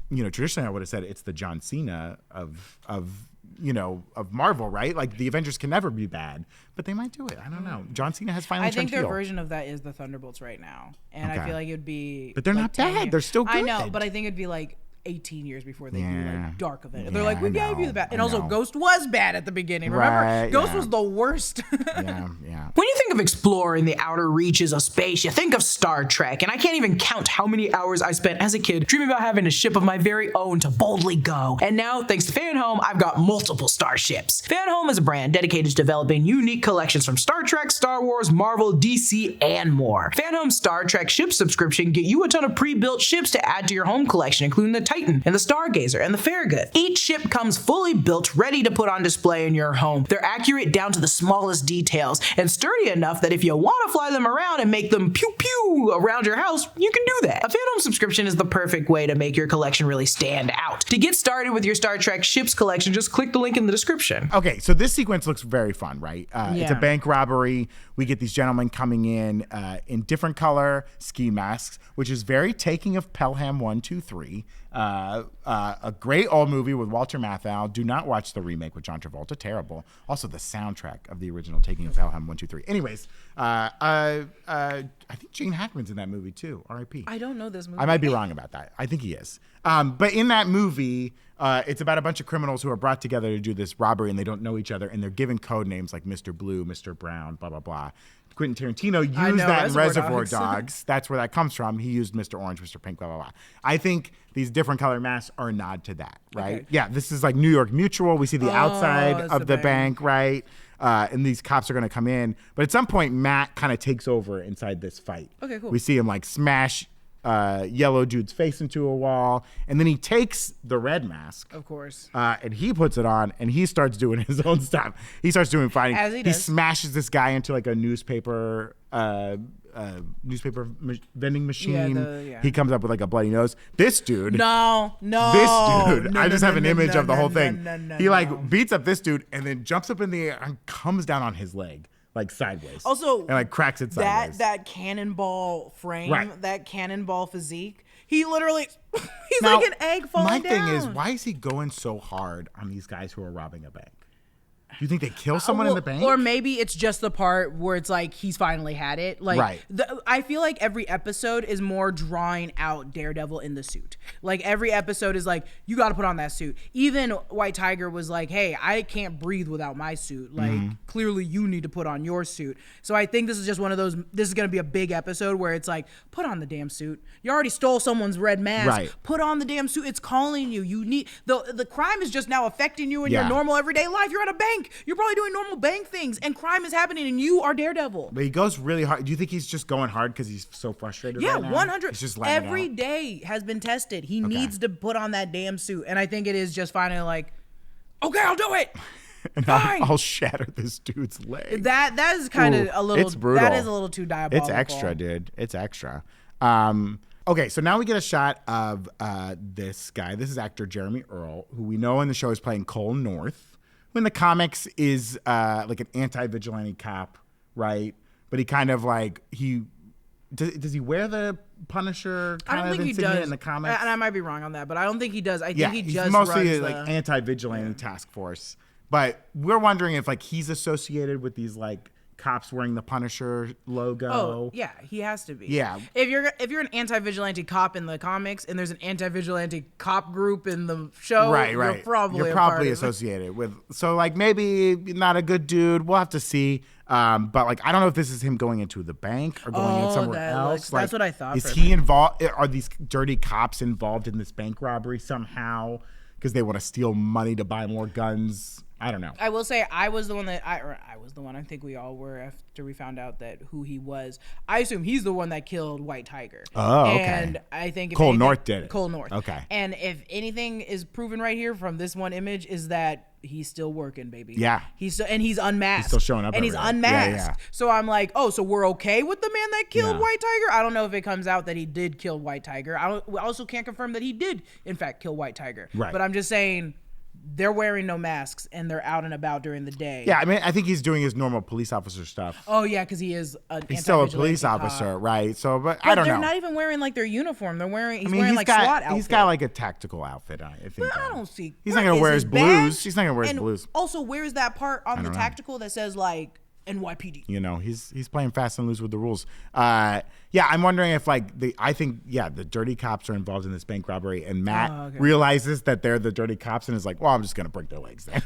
traditionally I would have said it's the John Cena of Marvel, right? Like the Avengers can never be bad, but they might do it. I don't know. John Cena has finally. I think their heel. version of that is the Thunderbolts right now, and I feel like it'd be. But they're not bad. They're still good. I know, but I think it'd be like 18 years before they do like Dark Avengers. They're like, we gave you the bad. And also, Ghost was bad at the beginning. Remember? Ghost was the worst. Yeah. When you think of exploring the outer reaches of space, you think of Star Trek. And I can't even count how many hours I spent as a kid dreaming about having a ship of my very own to boldly go. And now, thanks to Fan Home, I've got multiple starships. Fan Home is a brand dedicated to developing unique collections from Star Trek, Star Wars, Marvel, DC, and more. Fan Home's Star Trek ship subscription get you a ton of pre-built ships to add to your home collection, including the Titan and the Stargazer and the Farragut. Each ship comes fully built, ready to put on display in your home. They're accurate down to the smallest details and sturdy enough that if you want to fly them around and make them pew pew around your house, you can do that. A Fan Home subscription is the perfect way to make your collection really stand out. To get started with your Star Trek ships collection, just click the link in the description. Okay, so this sequence looks very fun, right? It's a bank robbery. We get these gentlemen coming in different color ski masks, which is very taking of Pelham 123. A great old movie with Walter Matthau. Do not watch the remake with John Travolta. Terrible. Also, the soundtrack of the original Taking of Pelham 123. Anyways, I think Gene Hackman's in that movie too. R.I.P. I don't know this movie. I might be wrong about that. I think he is. But in that movie, it's about a bunch of criminals who are brought together to do this robbery, and they don't know each other, and they're given code names like Mr. Blue, Mr. Brown, blah, blah, blah. Quentin Tarantino used that in Reservoir Dogs. That's where that comes from. He used Mr. Orange, Mr. Pink, blah, blah, blah. I think these different color masks are a nod to that, right? Okay. Yeah, this is like New York Mutual. We see the outside of the bank, right? And these cops are going to come in. But at some point, Matt kind of takes over inside this fight. Okay, cool. We see him like smash yellow dude's face into a wall, and then he takes the red mask, of course, and he puts it on, and he starts doing his own stuff. He starts doing fighting. As he does. He smashes this guy into like a newspaper vending machine. He comes up with like a bloody nose. This dude, I just have an image of the whole thing. He like beats up this dude and then jumps up in the air and comes down on his leg. Like sideways. Also, and like cracks it sideways. That cannonball frame, that cannonball physique. He literally, he's like an egg falling down. My thing is, why is he going so hard on these guys who are robbing a bank? Do you think they kill someone in the bank? Or maybe it's just the part where it's like he's finally had it. Like, I feel like every episode is more drawing out Daredevil in the suit. Like every episode is like, you got to put on that suit. Even White Tiger was like, hey, I can't breathe without my suit. Like clearly you need to put on your suit. So I think this is just one of those, this is going to be a big episode where it's like, put on the damn suit. You already stole someone's red mask. Right. Put on the damn suit. It's calling you. You need, the crime is just now affecting you in your normal everyday life. You're at a bank. You're probably doing normal bank things, and crime is happening, and you are Daredevil. But he goes really hard. Do you think he's just going hard because he's so frustrated? Yeah, right now? 100. He's just every day has been tested. He needs to put on that damn suit, and I think it is just finally like, okay, I'll do it. And I'll shatter this dude's leg. That is kind of a little. It's brutal. That is a little too diabolical. It's extra, dude. It's extra. Okay, so now we get a shot of this guy. This is actor Jeremy Earl, who we know in the show is playing Cole North. In the comics is like an anti-vigilante cop, right? But he kind of like does he wear the Punisher kind of insignia in the comics? And I might be wrong on that, but I don't think he does. I think he just mostly runs like anti-vigilante task force. But we're wondering if like he's associated with these like cops wearing the Punisher logo. Oh, yeah, he has to be. Yeah. If you're an anti-vigilante cop in the comics and there's an anti-vigilante cop group in the show, you're probably associated with. So like maybe not a good dude. We'll have to see. But like I don't know if this is him going into the bank or going in somewhere else. That's what I thought. Is he involved? Are these dirty cops involved in this bank robbery somehow? Because they want to steal money to buy more guns. I don't know. I will say I was the one I think we all were after we found out that who he was. I assume he's the one that killed White Tiger. Oh, okay. And I think Cole North did it. Cole North. Okay. And if anything is proven right here from this one image is that he's still working, baby. Yeah. He's unmasked. He's still showing up and he's every day. Yeah, unmasked. yeah. So I'm like, oh, so we're okay with the man that killed Yeah. White Tiger? I don't know if it comes out that he did kill White Tiger. We also can't confirm that he did, in fact, kill White Tiger. Right. But I'm just saying, they're wearing no masks and they're out and about during the day. Yeah, I mean, I think he's doing his normal police officer stuff. Oh yeah, because he is He's still a police officer, right? So, but I don't know. They're not even wearing like their uniform. They're wearing. He's I mean, wearing he's like got SWAT outfit. he's got like a tactical outfit. I think. But I don't see. He's not where gonna is wear his blues. badge? He's not gonna wear his And blues. Also, where is that part on the don't know. tactical that says like NYPD? You know, he's playing fast and loose with the rules. Yeah, I'm wondering if like I think the dirty cops are involved in this bank robbery, and Matt realizes that they're the dirty cops and is like, well, I'm just gonna break their legs then.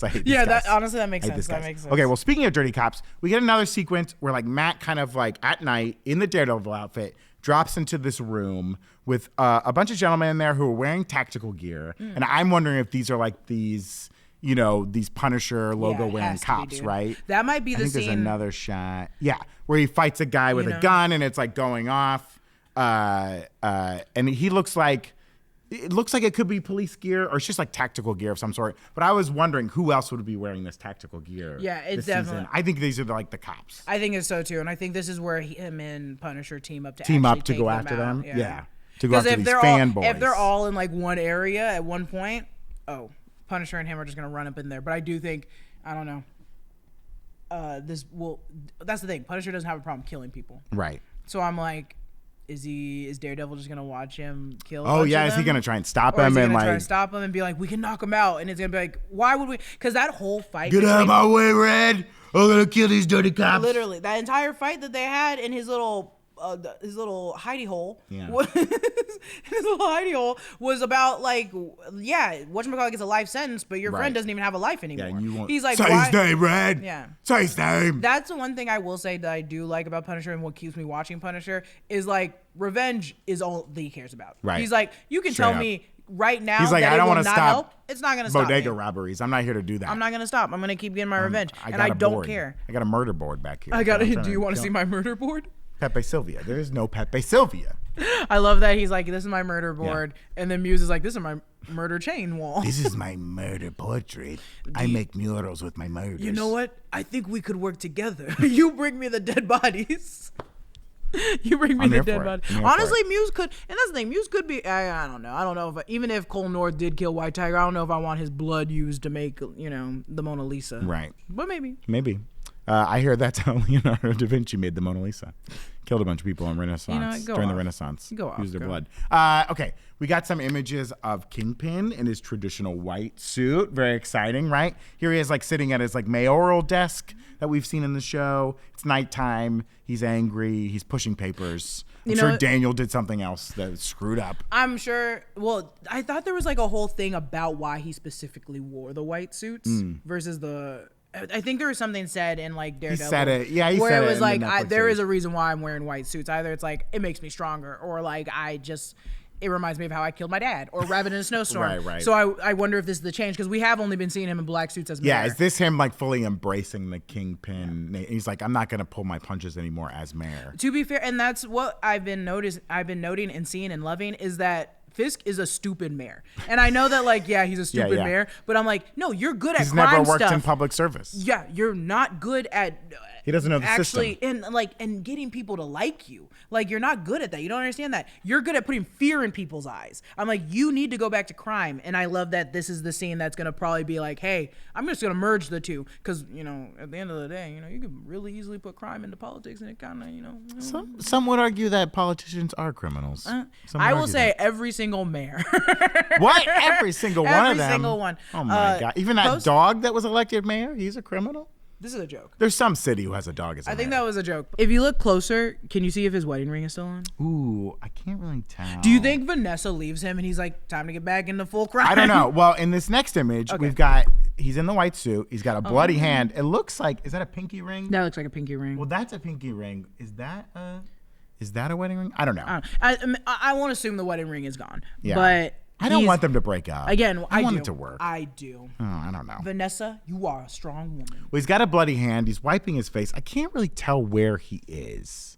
I hate these guys. Honestly that makes I hate sense. these That guys. makes sense. Okay, well, speaking of dirty cops, we get another sequence where like Matt kind of like at night in the Daredevil outfit drops into this room with a bunch of gentlemen in there who are wearing tactical gear, and I'm wondering if these are like these Punisher logo it wearing has to be, cops, dude. right? That might be I the think scene. there's another shot. Yeah, where he fights a guy with a gun and it's like going off. And he looks like it could be police gear or it's just like tactical gear of some sort. But I was wondering who else would be wearing this tactical gear. Yeah, it's this season. definitely. I think these are like the cops. I think it's so too, and I think this is where him and Punisher team up to To go out. after them. Yeah. To go Because after if these they're fanboys. if they're all in like one area at one point, Punisher and him are just gonna run up in there. But I do think, I don't know. That's the thing. Punisher doesn't have a problem killing people. Right. So I'm like, is Daredevil just gonna watch him kill? Oh yeah, is he gonna try and stop Or is him he and gonna try like to stop him and be like, we can knock him out? And it's gonna be like, why would we? Because that whole fight. get out of my way, Red? I'm gonna kill these dirty cops. Literally, that entire fight that they had in his little hidey hole. Yeah. His little hidey hole was about like, whatchamacallit gets a life sentence, but your friend doesn't even have a life anymore. Yeah, you won't. He's like, say why? his name, Red. Yeah. Say his name. That's the one thing I will say that I do like about Punisher and what keeps me watching Punisher is like revenge is all that he cares about. Right. He's like, you can Straight tell up. me right now He's like, that I don't want want to to stop. help. It's not gonna stop Bodega me. robberies. I'm not here to do that. I'm not gonna stop. I'm gonna keep getting my revenge, and I got a don't board. care. I got a murder board back here. I got I'm it. trying Do you want to kill see my murder board? Pepe Sylvia? There is no Pepe Sylvia. I love that he's like, this is my murder board, and then Muse is like, this is my murder chain wall. This is my murder portrait. I make murals with my murders. You know what? I think we could work together. You bring me the dead bodies. You bring me I'm the here dead for it. bodies. I'm here for Honestly, it. Muse could, and that's the thing. Muse could be. I don't know. I don't know if even if Cole North did kill White Tiger, I don't know if I want his blood used to make the Mona Lisa. Right. But maybe. Maybe. I hear that's how Leonardo da Vinci made the Mona Lisa. Killed a bunch of people in Renaissance during the Renaissance. Go off. Used their Go. blood. Okay, we got some images of Kingpin in his traditional white suit. Very exciting, right? Here he is, like sitting at his like mayoral desk that we've seen in the show. It's nighttime. He's angry. He's pushing papers. I'm sure Daniel did something else that screwed up. I'm sure. Well, I thought there was like a whole thing about why he specifically wore the white suits versus the. I think there was something said in like Daredevil. He said it. Yeah, he where said it it was in the like, Netflix there is series. a reason why I'm wearing white suits. Either it's like it makes me stronger, or like it reminds me of how I killed my dad, or Rabbit in a Snowstorm. Right. So I wonder if this is the change because we have only been seeing him in black suits as Yeah, mayor. is this him like fully embracing the Kingpin? Yeah. He's like, I'm not gonna pull my punches anymore as mayor. To be fair, and that's what I've been noting and seeing and loving is that Fisk is a stupid mayor. And I know that like, he's a stupid mayor, but I'm like, no, you're good at He's crime never worked stuff. in public service. Yeah, you're not good at He doesn't know the actually system. and getting people to like you. Like you're not good at that. You don't understand that. You're good at putting fear in people's eyes. I'm like, you need to go back to crime. And I love that this is the scene that's gonna probably be like, hey, I'm just gonna merge the two. Cause at the end of the day, you can really easily put crime into politics and it kinda, Some would argue that politicians are criminals. Some would I will argue say that. every single mayor. What? Every single one of Every them. single one. Oh my god! Even that dog that was elected mayor, he's a criminal. This is a joke. There's some city who has a dog as a I think mayor. that was a joke. If you look closer, can you see if his wedding ring is still on? Ooh, I can't really tell. Do you think Vanessa leaves him and he's like, time to get back into full crime? I don't know. Well, in this next image, he's in the white suit. He's got a bloody hand. It looks like, is that a pinky ring? That looks like a pinky ring. Well, that's a pinky ring. Is that a wedding ring? I don't know. I won't assume the wedding ring is gone. Yeah. But I don't want them to break up. Again, I want do. it to work. I do. Oh, I don't know. Vanessa, you are a strong woman. Well, he's got a bloody hand. He's wiping his face. I can't really tell where he is.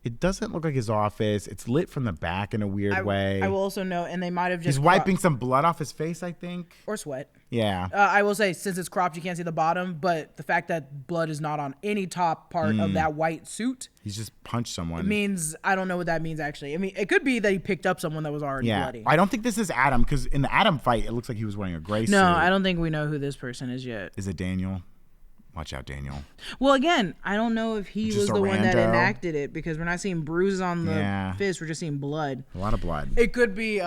It doesn't look like his office. It's lit from the back in a weird way. I will also note, and they might have just He's wiping some blood off his face, I think. or sweat. Yeah. I will say, since it's cropped, you can't see the bottom, but the fact that blood is not on any top part of that white suit He's just punched someone. means, I don't know what that means, actually. I mean, it could be that he picked up someone that was already bloody. I don't think this is Adam, because in the Adam fight, it looks like he was wearing a gray suit. No, I don't think we know who this person is yet. Is it Daniel? Watch out, Daniel. Well, again, I don't know if he Just was a the one that rando. enacted it, because we're not seeing bruises on the Yeah. fist. We're just seeing blood. A lot of blood. It could be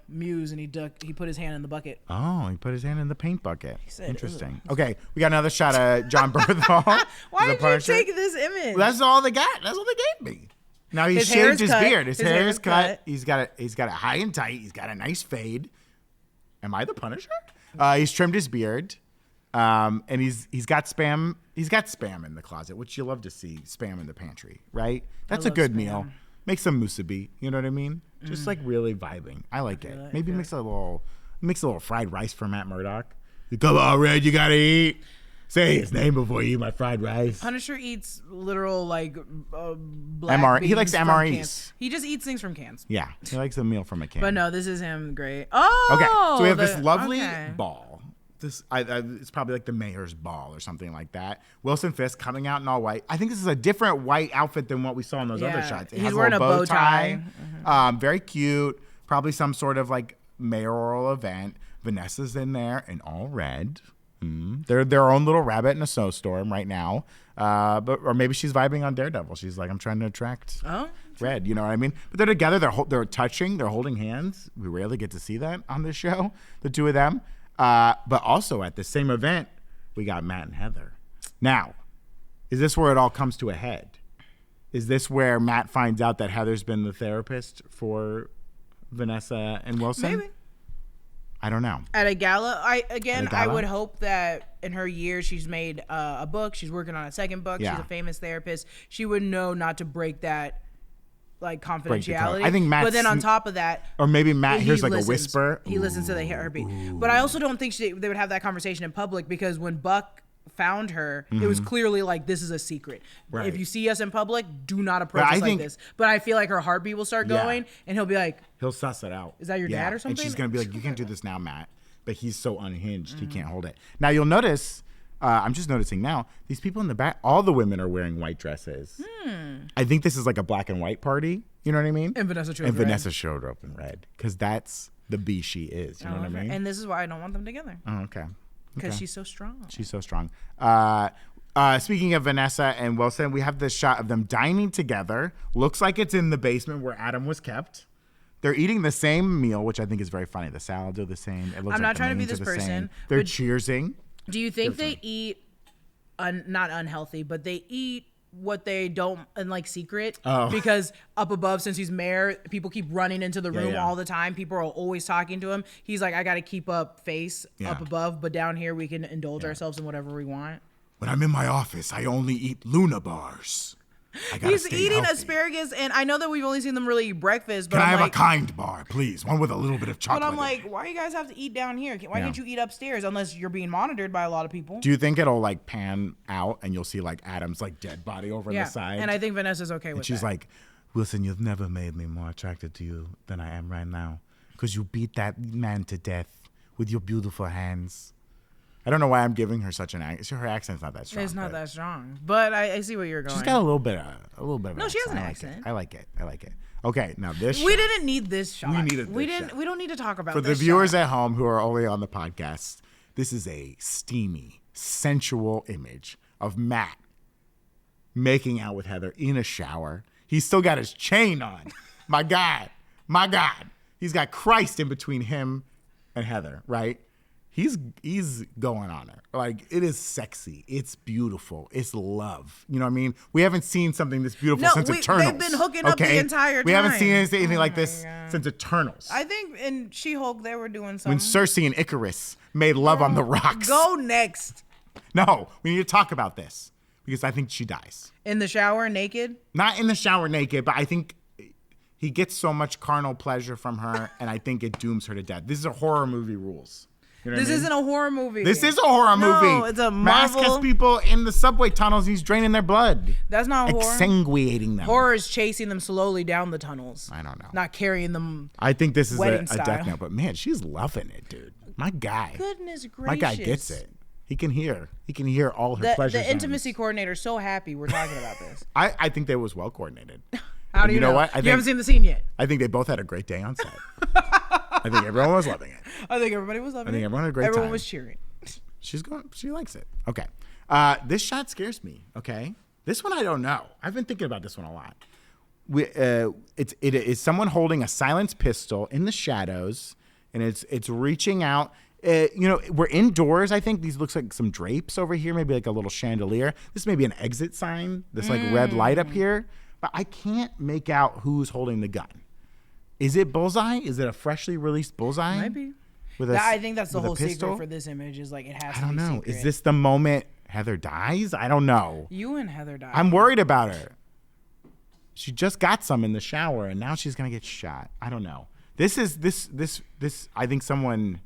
Muse, and he put his hand in the bucket. Oh, he put his hand in the paint bucket. said, Interesting. Okay, we got another shot of John Bernthal. Why The did Punisher. you take this image? Well, that's all they got. That's all they gave me. Now he's His hair shaved is his cut. beard. His hair is cut. cut. He's got it high and tight. He's got a nice fade. Am I the Punisher? He's trimmed his beard. And he's got spam. He's got spam in the closet, which you love to see. Spam in the pantry, right? That's a love good spam. meal. Make some musubi. You know what I mean? Just like really vibing. I like it. Maybe mix a little fried rice for Matt Murdock. Come on, Red, you gotta eat. Say his name before you eat my fried rice. Punisher eats literal black MR he beans likes from MREs. cans. He just eats things from cans. Yeah, he likes a meal from a can. But no, this is him. Great. Oh. Okay, so we have this lovely okay. ball. It's probably like the mayor's ball or something like that. Wilson Fisk coming out in all white. I think this is a different white outfit than what we saw in those other Yeah, shots. It he's has wearing little a bow tie. Very cute. Probably some sort of like mayoral event. Vanessa's in there in all red. They're their own little rabbit in a snowstorm right now. Or maybe she's vibing on Daredevil. She's like, I'm trying to attract red. You know what I mean? But they're together. They're touching. They're holding hands. We rarely get to see that on this show. The two of them. But also at the same event, we got Matt and Heather. Now, is this where it all comes to a head? Is this where Matt finds out that Heather's been the therapist for Vanessa and Wilson? Maybe. I don't know. At a gala, I gala? would hope that in her years she's made a book. She's working on a second book. Yeah. She's a famous therapist. She would know not to break that like Break the confidentiality. code. I think Matt's- But then on top of that, Or maybe Matt he hears like listens. a whisper. He listens to the heartbeat. But I also don't think they would have that conversation in public, because when Buck found her, it was clearly like, this is a secret. Right. If you see us in public, do not approach But I us like think- this. But I feel like her heartbeat will start Yeah. going, and he'll be like, He'll suss it out. Is that your dad or And something? she's going to be like, you can't do this now, Matt. But he's so unhinged, he can't hold it. Now, you'll notice, I'm just noticing now, these people in the back, all the women are wearing white dresses. I think this is like a black and white party. You know what I mean? And Vanessa chose And red. Vanessa showed up in red. Because that's the bee she is. You know what I mean? and this is why I don't want them together, Oh, okay. because Okay. she's so strong. She's so strong. Speaking of Vanessa and Wilson, we have this shot of them dining together. Looks like it's in the basement where Adam was kept. They're eating the same meal, which I think is very funny. The salads are the same. It looks I'm like not the trying to be mains are this the person, same. They're but- cheersing. Do you think they eat, not unhealthy, but they eat what they don't in like secret? Oh. Because up above, since he's mayor, people keep running into the room yeah. all the time. People are always talking to him. He's like, I got to keep up face Yeah. up above, but down here we can indulge ourselves in whatever we want. When I'm in my office, I only eat Luna bars. I gotta He's stay eating healthy. asparagus, and I know that we've only seen them really eat breakfast, but Can I I'm have like, a kind bar, please? One with a little bit of chocolate. but I'm in like, it. why you guys have to eat down here? Why Yeah. can't you eat upstairs unless you're being monitored by a lot of people? Do you think it'll like pan out and you'll see like Adam's like dead body over yeah, the side? and I think Vanessa's okay with And she's that. like, Wilson, you've never made me more attracted to you than I am right now. Because you beat that man to death with your beautiful hands. I don't know why I'm giving her such an accent. Her accent's not that strong. It's not but that strong, but I see where you're going. She's got a little bit of No, an she has an I like accent. it. I like it. Okay, now this We shot. didn't need this shot. We needed We this didn't. shot. We don't need to talk about For the this viewers shot. at home who are only on the podcast, this is a steamy, sensual image of Matt making out with Heather in a shower. He's still got his chain on. My God. He's got Christ in between him and Heather, right? He's going on her. Like, it is sexy. It's beautiful. It's love. You know what I mean? We haven't seen something this beautiful No, since they've Eternals. been hooking up the entire We haven't seen time. anything Oh like my this God. since Eternals. I think in She-Hulk they were doing When something. Cersei and Icarus made love on the rocks. Go next. No, we need to talk about this because I think she dies. In the shower, naked. Not in the shower naked, but I think he gets so much carnal pleasure from her, and I think it dooms her to death. This is a horror movie rules. You know what This I mean? isn't a horror movie. This is a horror movie. No, it's a Mask Marvel. has people in the subway tunnels. He's draining their blood. That's not horror. Exsanguating them. Horror is chasing them slowly down the tunnels. I don't know. Not carrying them. I think this is a wedding death style. note, but man, she's loving it, dude. My guy. Goodness gracious. My guy gets it. He can hear. He can hear all her pleasure The zones. intimacy coordinator's so happy we're talking about this. I think they was well coordinated. How And do you know? what? You haven't seen the scene yet. I think they both had a great day on set. I think everyone was loving it. I think everybody was loving it. I think everyone had a great Everyone time. was cheering. She likes it. Okay. This shot scares me. Okay. This one I don't know. I've been thinking about this one a lot. It is someone holding a silenced pistol in the shadows, and it's reaching out. We're indoors. I think these looks like some drapes over here, maybe like a little chandelier. This may be an exit sign. This like red light up here, but I can't make out who's holding the gun. Is it Bullseye? Is it a freshly released Bullseye? Maybe. I think that's the whole secret for this image is like it has to be I don't know. secret. Is this the moment Heather dies? I don't know. You and Heather died. I'm worried about her. She just got some in the shower and now she's gonna get shot. I don't know. This I think someone.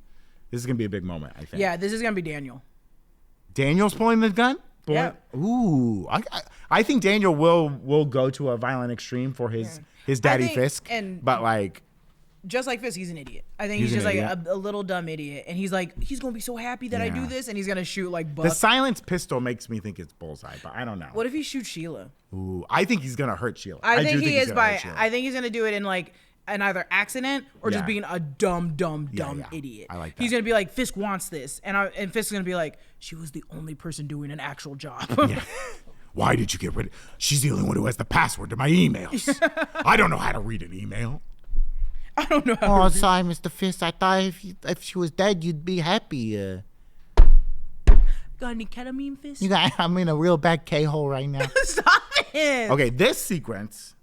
This is gonna be a big moment. I think. Yeah, this is gonna be Daniel. Daniel's pulling the gun. Yeah. Ooh. I think Daniel will go to a violent extreme for his daddy Fisk. But like. Just like Fisk, he's an idiot. I think he's just like a little dumb idiot. And he's like, he's going to be so happy that I do this. And he's going to shoot like Buck. The silenced pistol makes me think it's Bullseye, but I don't know. What if he shoots Sheila? Ooh, I think he's going to hurt Sheila. I think he's going to do it in like an either accident or just being a dumb idiot. I like that. He's going to be like, Fisk wants this. And Fisk's going to be like, she was the only person doing an actual job. Yeah. Why did you get rid of... She's the only one who has the password to my emails. I don't know how to read an email. I don't know how to sorry, Mr. Fisk. I thought if she was dead, you'd be happy. Got any ketamine, Fisk? I'm in a real bad K-hole right now. Stop it. Okay, this sequence,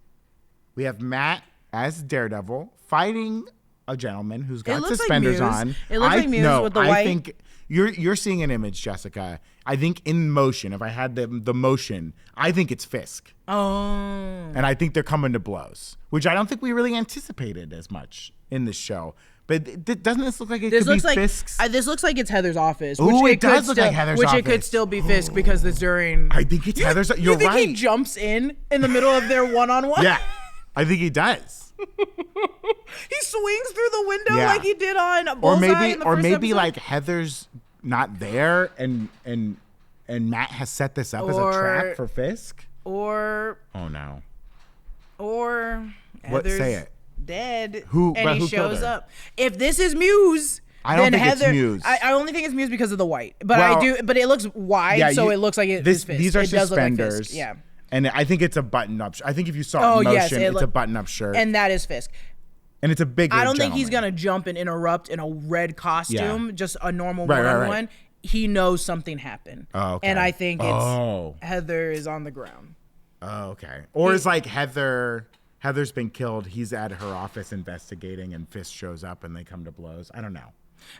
we have Matt as Daredevil fighting a gentleman who's got looks like suspenders Muse. on. It looks like Muse with the white. I think you're seeing an image, Jessica. I think in motion, if I had the motion, I think it's Fisk. Oh. And I think they're coming to blows, which I don't think we really anticipated as much in this show. But doesn't this look like it could be Fisk's? This looks like it's Heather's office. Ooh, it does look like Heather's office. Which it could still be Fisk because it's during... I think it's Heather's. You're you think right. he jumps in the middle of their one-on-one? Yeah, I think he does. He swings through the window like he did on Bullseye in the first maybe episode. like Heather's not there and Matt has set this up as a trap for Fisk. Or oh no. Or what? Heather's Say it. Dead. Who? And he who killed shows her? up. If this is Muse. I don't think Heather, it's Muse. I only think it's Muse because of the white, but but it looks wide, so it looks like it's Fisk. These are it does look like suspenders. Fisk. Yeah. And I think it's a button-up. I think if you saw it in motion, it's a button-up shirt. And that is Fisk. And it's a big. I don't think he's gonna jump and interrupt in a red costume, just a normal one-on-one. Right. He knows something happened. Oh, okay. And I think it's Heather is on the ground. Oh, okay. Or it's like Heather's been killed. He's at her office investigating, and Fisk shows up, and they come to blows. I don't know.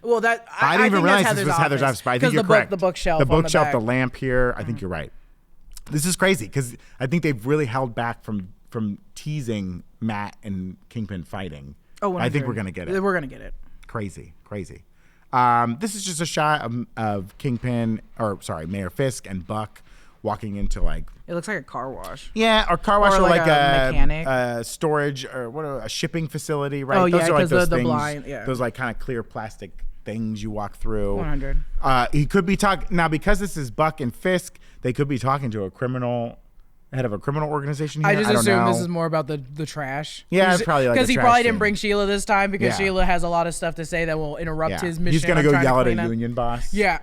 Well, I didn't even realize this was Heather's office, but I think you're correct. The bookshelf, the lamp here. I think you're right. This is crazy because I think they've really held back from teasing Matt and Kingpin fighting. Oh, I think we're gonna get it. We're gonna get it. Crazy. This is just a shot of Kingpin, Mayor Fisk and Buck walking into like. It looks like a car wash. Yeah, or car wash, or like a mechanic, storage, or a shipping facility, right? Oh yeah, because the things, blind, yeah. Those like kind of clear plastic things you walk through. 100. He could be talking now because this is Buck and Fisk. They could be talking to head of a criminal organization here. I just assume know. this is more about the trash. Yeah, it's probably like because he probably thing. didn't bring Sheila this time because Sheila has a lot of stuff to say that will interrupt his mission. He's gonna go yell at a up. union boss. Yeah.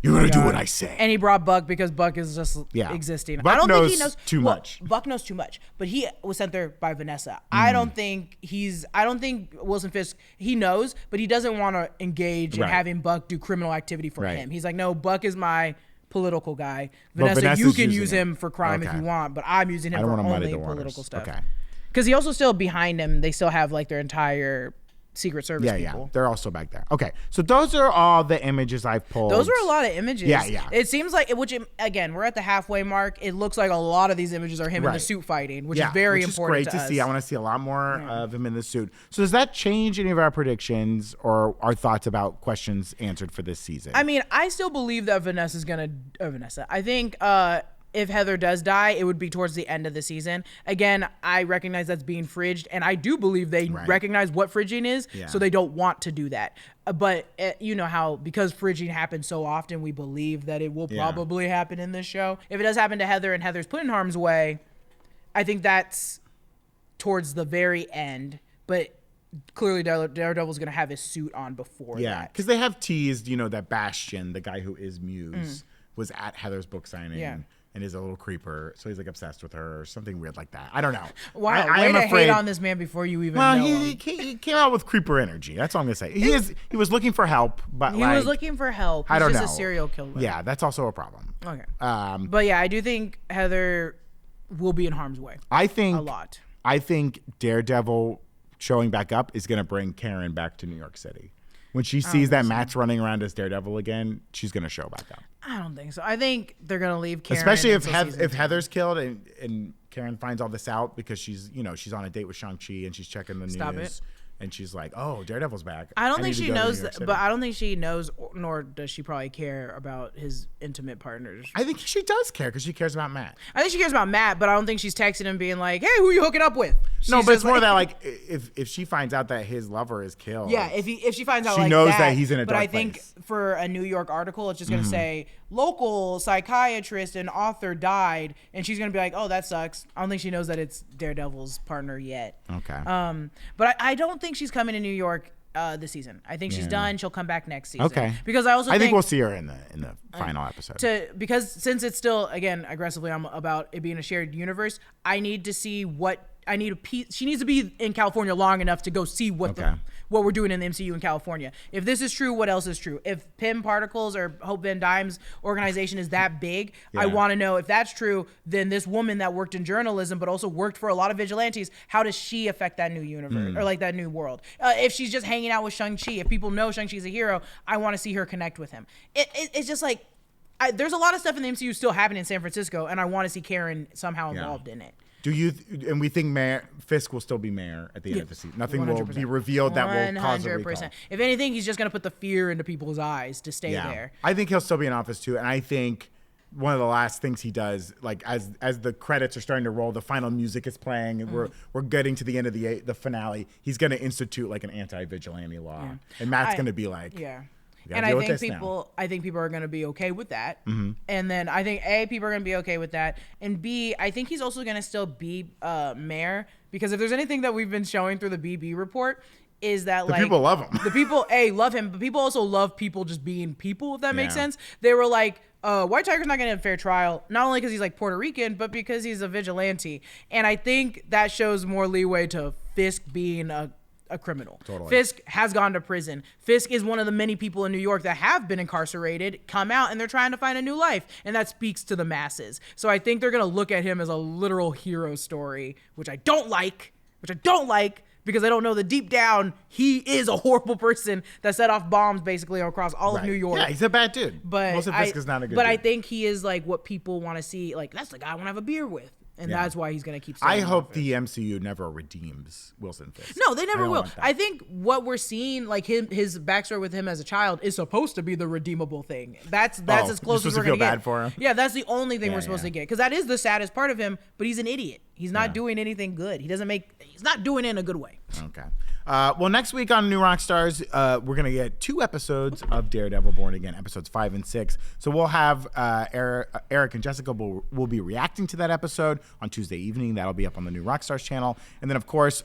You're gonna do what I say. And he brought Buck because Buck is just existing. Buck I don't think he knows too much. Buck knows too much, but he was sent there by Vanessa. I don't think Wilson Fisk, he knows, but he doesn't want to engage in having Buck do criminal activity for him. He's like, no, Buck is my political guy. Vanessa, you can use him for crime if you want, but I'm using him for only political stuff. Okay. Because he also still behind him, they still have like their entire Secret Service people. Yeah, they're also back there. Okay, so those are all the images I've pulled. Those were a lot of images. Yeah. It seems like, again, we're at the halfway mark. It looks like a lot of these images are him in the suit fighting, which is very important to us. See. I want to see a lot more of him in the suit. So does that change any of our predictions or our thoughts about questions answered for this season? I mean, I still believe that Vanessa's gonna. Vanessa. I think if Heather does die, it would be towards the end of the season. Again, I recognize that's being fridged, and I do believe they recognize what fridging is, so they don't want to do that. But you know how, because fridging happens so often, we believe that it will probably happen in this show. If it does happen to Heather and Heather's put in harm's way, I think that's towards the very end. But clearly Daredevil's going to have his suit on before that. Yeah, because they have teased, that Bastion, the guy who is Muse, was at Heather's book signing. Yeah. And is a little creeper, so he's like obsessed with her or something weird like that. I don't know. Wow, I way am to afraid, hate on this man before you even know him. He came out with creeper energy. That's all I'm gonna say. He was looking for help, but he was looking for help. I don't know. He's just a serial killer. Yeah, that's also a problem. Okay. But yeah, I do think Heather will be in harm's way. I think a lot. I think Daredevil showing back up is gonna bring Karen back to New York City. When she sees that Matt's running around as Daredevil again, she's gonna show back up. I don't think so. I think they're gonna leave Karen. Especially if Heather's killed and Karen finds all this out because she's on a date with Shang-Chi and she's checking the news. And she's like, "Oh, Daredevil's back." I don't think she knows, but I don't think she knows, nor does she probably care about his intimate partners. I think she does care because she cares about Matt. I think she cares about Matt, but I don't think she's texting him being like, "Hey, who are you hooking up with?" No, but it's more that like if she finds out that his lover is killed. Yeah, if she finds out, she like knows that he's in a dark place. But I think for a New York article, it's just gonna say local psychiatrist and author died, and she's gonna be like, "Oh, that sucks." I don't think she knows that it's Daredevil's partner yet. Okay. But I don't think she's coming to New York this season. I think she's done. She'll come back next season. Okay. Because I think we'll see her in the final episode. Because since it's still, again, aggressively I'm about it being a shared universe, I need to see she needs to be in California long enough to go see what we're doing in the MCU in California. If this is true, what else is true? If Pym Particles or Hope Van Dyne's organization is that big, I want to know if that's true, then this woman that worked in journalism but also worked for a lot of vigilantes, how does she affect that new universe or like that new world? If she's just hanging out with Shang-Chi, if people know Shang-Chi's a hero, I want to see her connect with him. It's just like, there's a lot of stuff in the MCU still happening in San Francisco, and I want to see Karen somehow involved in it. And we think Fisk will still be mayor at the end of the season. Nothing 100%. Will be revealed that will cause a recall. If anything, he's just going to put the fear into people's eyes to stay there. I think he'll still be in office too. And I think one of the last things he does, like as the credits are starting to roll, the final music is playing, and we're getting to the end of the finale. He's going to institute like an anti-vigilante law, and Matt's going to be like, and I think people are going to be okay with that. And then I think people are going to be okay with that, and B, I think he's also going to still be mayor, because if there's anything that we've been showing through the BB report is that people love him. The people love him, but people also love people just being people, if that makes sense. They were like, White Tiger's not going to have a fair trial, not only because he's like Puerto Rican, but because he's a vigilante. And I think that shows more leeway to Fisk being a criminal. Totally. Fisk has gone to prison. Fisk is one of the many people in New York that have been incarcerated, come out, and they're trying to find a new life. And that speaks to the masses. So I think they're going to look at him as a literal hero story, which I don't like, because I don't know that deep down he is a horrible person that set off bombs basically across all of New York. Yeah, he's a bad dude. But Wilson Fisk is not a good dude. But I think he is like what people want to see. Like, that's the guy I want to have a beer with. And that's why he's going to keep staying. I hope the MCU never redeems Wilson Fisk. No, they never will. I think what we're seeing, like his backstory with him as a child, is supposed to be the redeemable thing. That's as close as we're going to get. Bad for him? Yeah, that's the only thing we're supposed to get. Because that is the saddest part of him, but he's an idiot. He's not doing anything good. He's not doing it in a good way. Okay. Well, next week on New Rockstars, we're going to get 2 episodes of Daredevil Born Again, episodes 5 and 6. So we'll have Erik and Jessica will be reacting to that episode on Tuesday evening. That'll be up on the New Rockstars channel. And then, of course,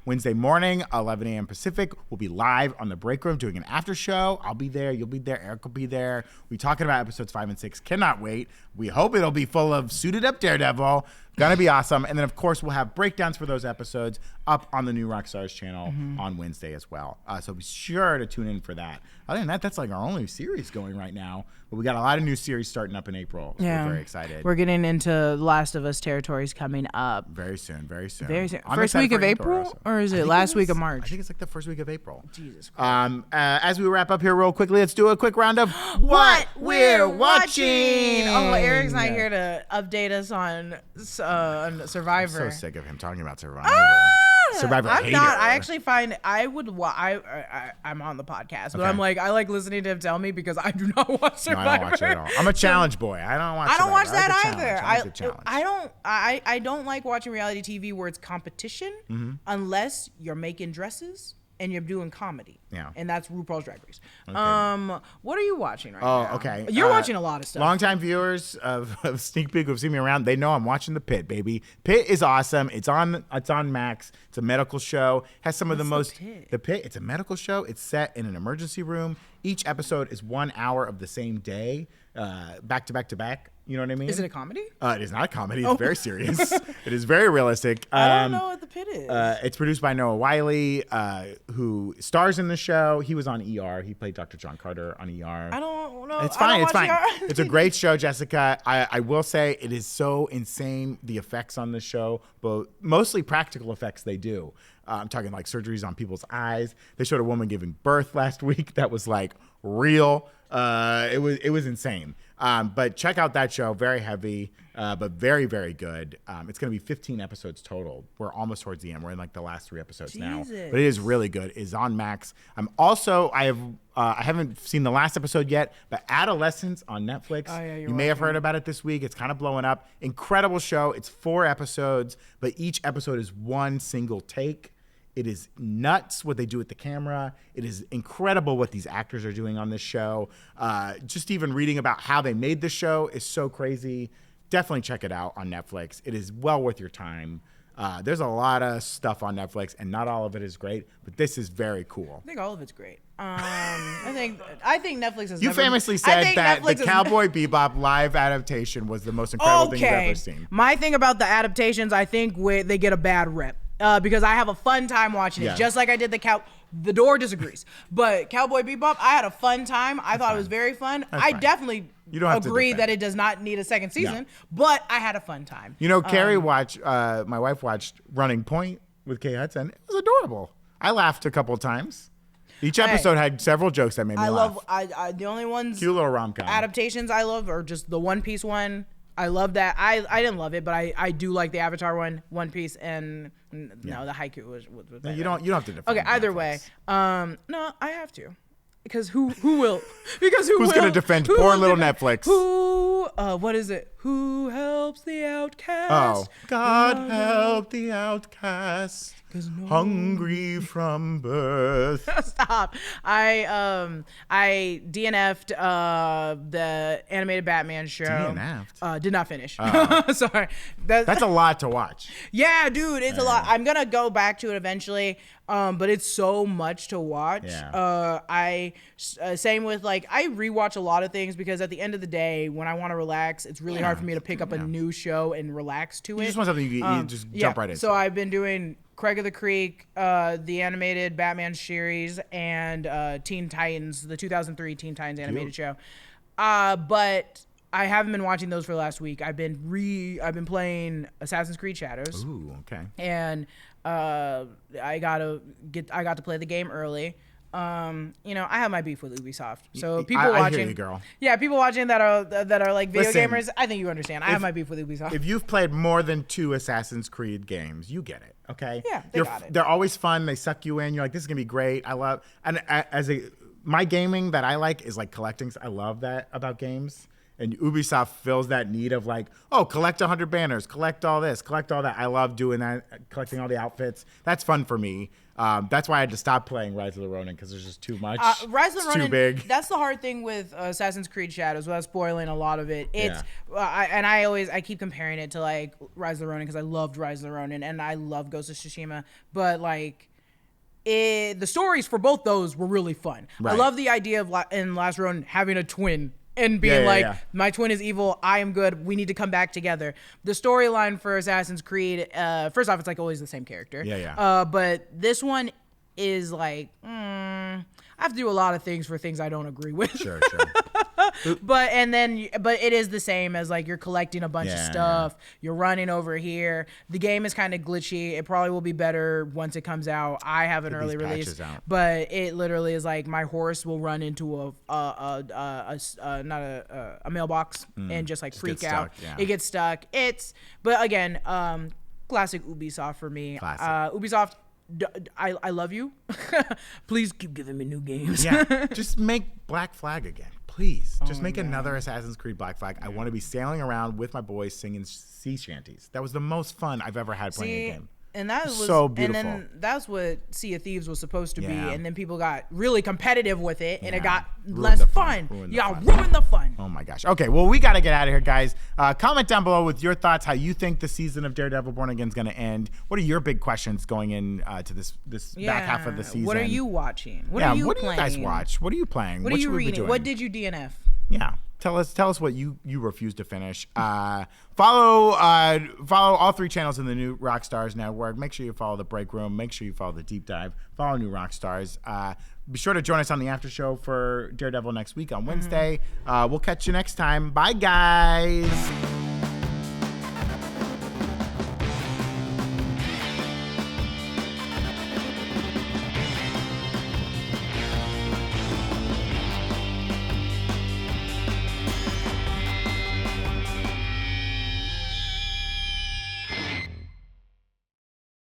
Wednesday morning, 11 a.m. Pacific, we'll be live on the break room doing an after show. I'll be there. You'll be there. Erik will be there. We're talking about episodes 5 and 6. Cannot wait. We hope it'll be full of suited up Daredevil. Gonna be awesome. And then, of course, we'll have breakdowns for those episodes up on the new Rockstars channel on Wednesday as well. So be sure to tune in for that. Other than that, that's like our only series going right now. But we got a lot of new series starting up in April. So we're very excited. We're getting into Last of Us territories coming up. Very soon. I'm first week of April? Or is it last week of March? I think it's like the first week of April. Jesus Christ. As we wrap up here real quickly, let's do a quick round of what we're watching. Oh, Eric's not here to update us on Survivor. I'm so sick of him talking about Survivor. Survivor I'm hater. not. I actually find I'm on the podcast, but Okay. I'm like, I like listening to him tell me because I do not watch Survivor. No, I don't watch it at all. I'm a challenge boy. I don't watch. I don't watch Survivor. that I like the either. challenge. I like the challenge. I don't like watching reality TV where it's competition unless you're making dresses and you're doing comedy. Yeah. And that's RuPaul's Drag Race. Okay. What are you watching right now? Oh, okay. You're watching a lot of stuff. Longtime viewers of Sneak Peek who've seen me around, they know I'm watching The Pit, baby. Pit is awesome. It's on Max. It's a medical show. Has some of the most. The Pit. It's a medical show. It's set in an emergency room. Each episode is 1 hour of the same day, back to back to back. You know what I mean? Is it a comedy? It is not a comedy. It's very serious. It is very realistic. I don't know what The Pit is. It's produced by Noah Wiley, who stars in the show. He was on ER. He played Dr. John Carter on ER. I don't know. It's fine. It's fine. ER. It's a great show, Jessica. I will say it is so insane, the effects on this show, but mostly practical effects they do. I'm talking like surgeries on people's eyes. They showed a woman giving birth last week that was like real. It was insane. But check out that show. Very heavy, but very, very good. It's going to be 15 episodes total. We're almost towards the end. We're in like the last 3 episodes now, but it is really good. It is on Max. I haven't seen the last episode yet, but Adolescence on Netflix. Oh, yeah, you may have heard about it this week. It's kind of blowing up. Incredible show. It's 4 episodes, but each episode is one single take. It is nuts what they do with the camera. It is incredible what these actors are doing on this show. Just even reading about how they made the show is so crazy. Definitely check it out on Netflix. It is well worth your time. There's a lot of stuff on Netflix, and not all of it is great, but this is very cool. I think all of it's great. I think Netflix is. You famously said that the Cowboy Bebop live adaptation was the most incredible thing you've ever seen. My thing about the adaptations, I think they get a bad rep. Because I have a fun time watching it, just like I did The Door disagrees, but Cowboy Bebop, I had a fun time. I thought it was very fun. I definitely agree that it does not need a second season, but I had a fun time. You know, Carrie watched, my wife watched Running Point with Kay Hudson. It was adorable. I laughed a couple of times. Each episode had several jokes that made me laugh. The only ones, cute little rom-com adaptations I love are just the One Piece one. I love that. I didn't love it, but I do like the Avatar One Piece, and the Haiku was no, you don't have to defend. Okay, either way. No, I have to. Because who will? Because who's going to defend poor little Netflix? What is it? Who helps the outcast? Oh, God help the outcast. Hungry from birth. Stop. I DNF'd the animated Batman show. DNF'd? Did not finish. Sorry. That's a lot to watch. Yeah, dude, it's a lot. I'm gonna go back to it eventually. But it's so much to watch. Yeah. Same with I rewatch a lot of things because at the end of the day, when I want to relax, it's really hard for me to pick up a new show and relax to it. You just want something you just jump right into. So I've been doing Craig of the Creek, the animated Batman series, and Teen Titans, the 2003 Teen Titans animated show. But I haven't been watching those for the last week. I've been playing Assassin's Creed Shadows. Ooh, okay. And I got to play the game early. I have my beef with Ubisoft. So people watching, I hear you, girl. Yeah, people watching that are like video gamers. I think you understand. I have my beef with Ubisoft. If you've played more than 2 Assassin's Creed games, you get it. Okay. Yeah, they got it. They're always fun. They suck you in. You're like, this is gonna be great. My gaming that I like is like collecting. I love that about games. And Ubisoft fills that need of collect 100 banners, collect all this, collect all that. I love doing that, collecting all the outfits. That's fun for me. That's why I had to stop playing Rise of the Ronin because there's just too much. Rise of the Ronin, too big. That's the hard thing with Assassin's Creed Shadows, without spoiling a lot of it. I keep comparing it to Rise of the Ronin because I loved Rise of the Ronin and I love Ghost of Tsushima, but the stories for both those were really fun. Right. I love the idea of in Last Ronin having a twin and being Yeah. my twin is evil, I am good, we need to come back together. The storyline for Assassin's Creed, first off, it's like always the same character. But this one is like, I have to do a lot of things for things I don't agree with. Sure. But it is the same as like you're collecting a bunch of stuff. You're running over here. The game is kind of glitchy. It probably will be better once it comes out. I have an early release, but it literally is like my horse will run into a mailbox and just like freak out. It gets stuck. But again, classic Ubisoft for me. Ubisoft. I love you. Please keep giving me new games. Just make Black Flag again, please. Just make another Assassin's Creed Black Flag. I want to be sailing around with my boys singing sea shanties. That was the most fun I've ever had playing a game. And that was so beautiful. And then that's what Sea of Thieves was supposed to be. And then people got really competitive with it, and it got less fun. Ruined the fun. Oh my gosh. Okay, well, we got to get out of here, guys. Comment down below with your thoughts, how you think the season of Daredevil Born Again is going to end. What are your big questions going in to this back half of the season? What are you watching? What are you what playing? do you guys watch? What are you playing? What are you reading? What did you DNF? Yeah. Tell us what you refuse to finish. Follow all 3 channels in the new Rockstars network. Make sure you follow the Break Room. Make sure you follow the Deep Dive. Follow New Rockstars. Be sure to join us on the after show for Daredevil next week on Wednesday. We'll catch you next time. Bye, guys.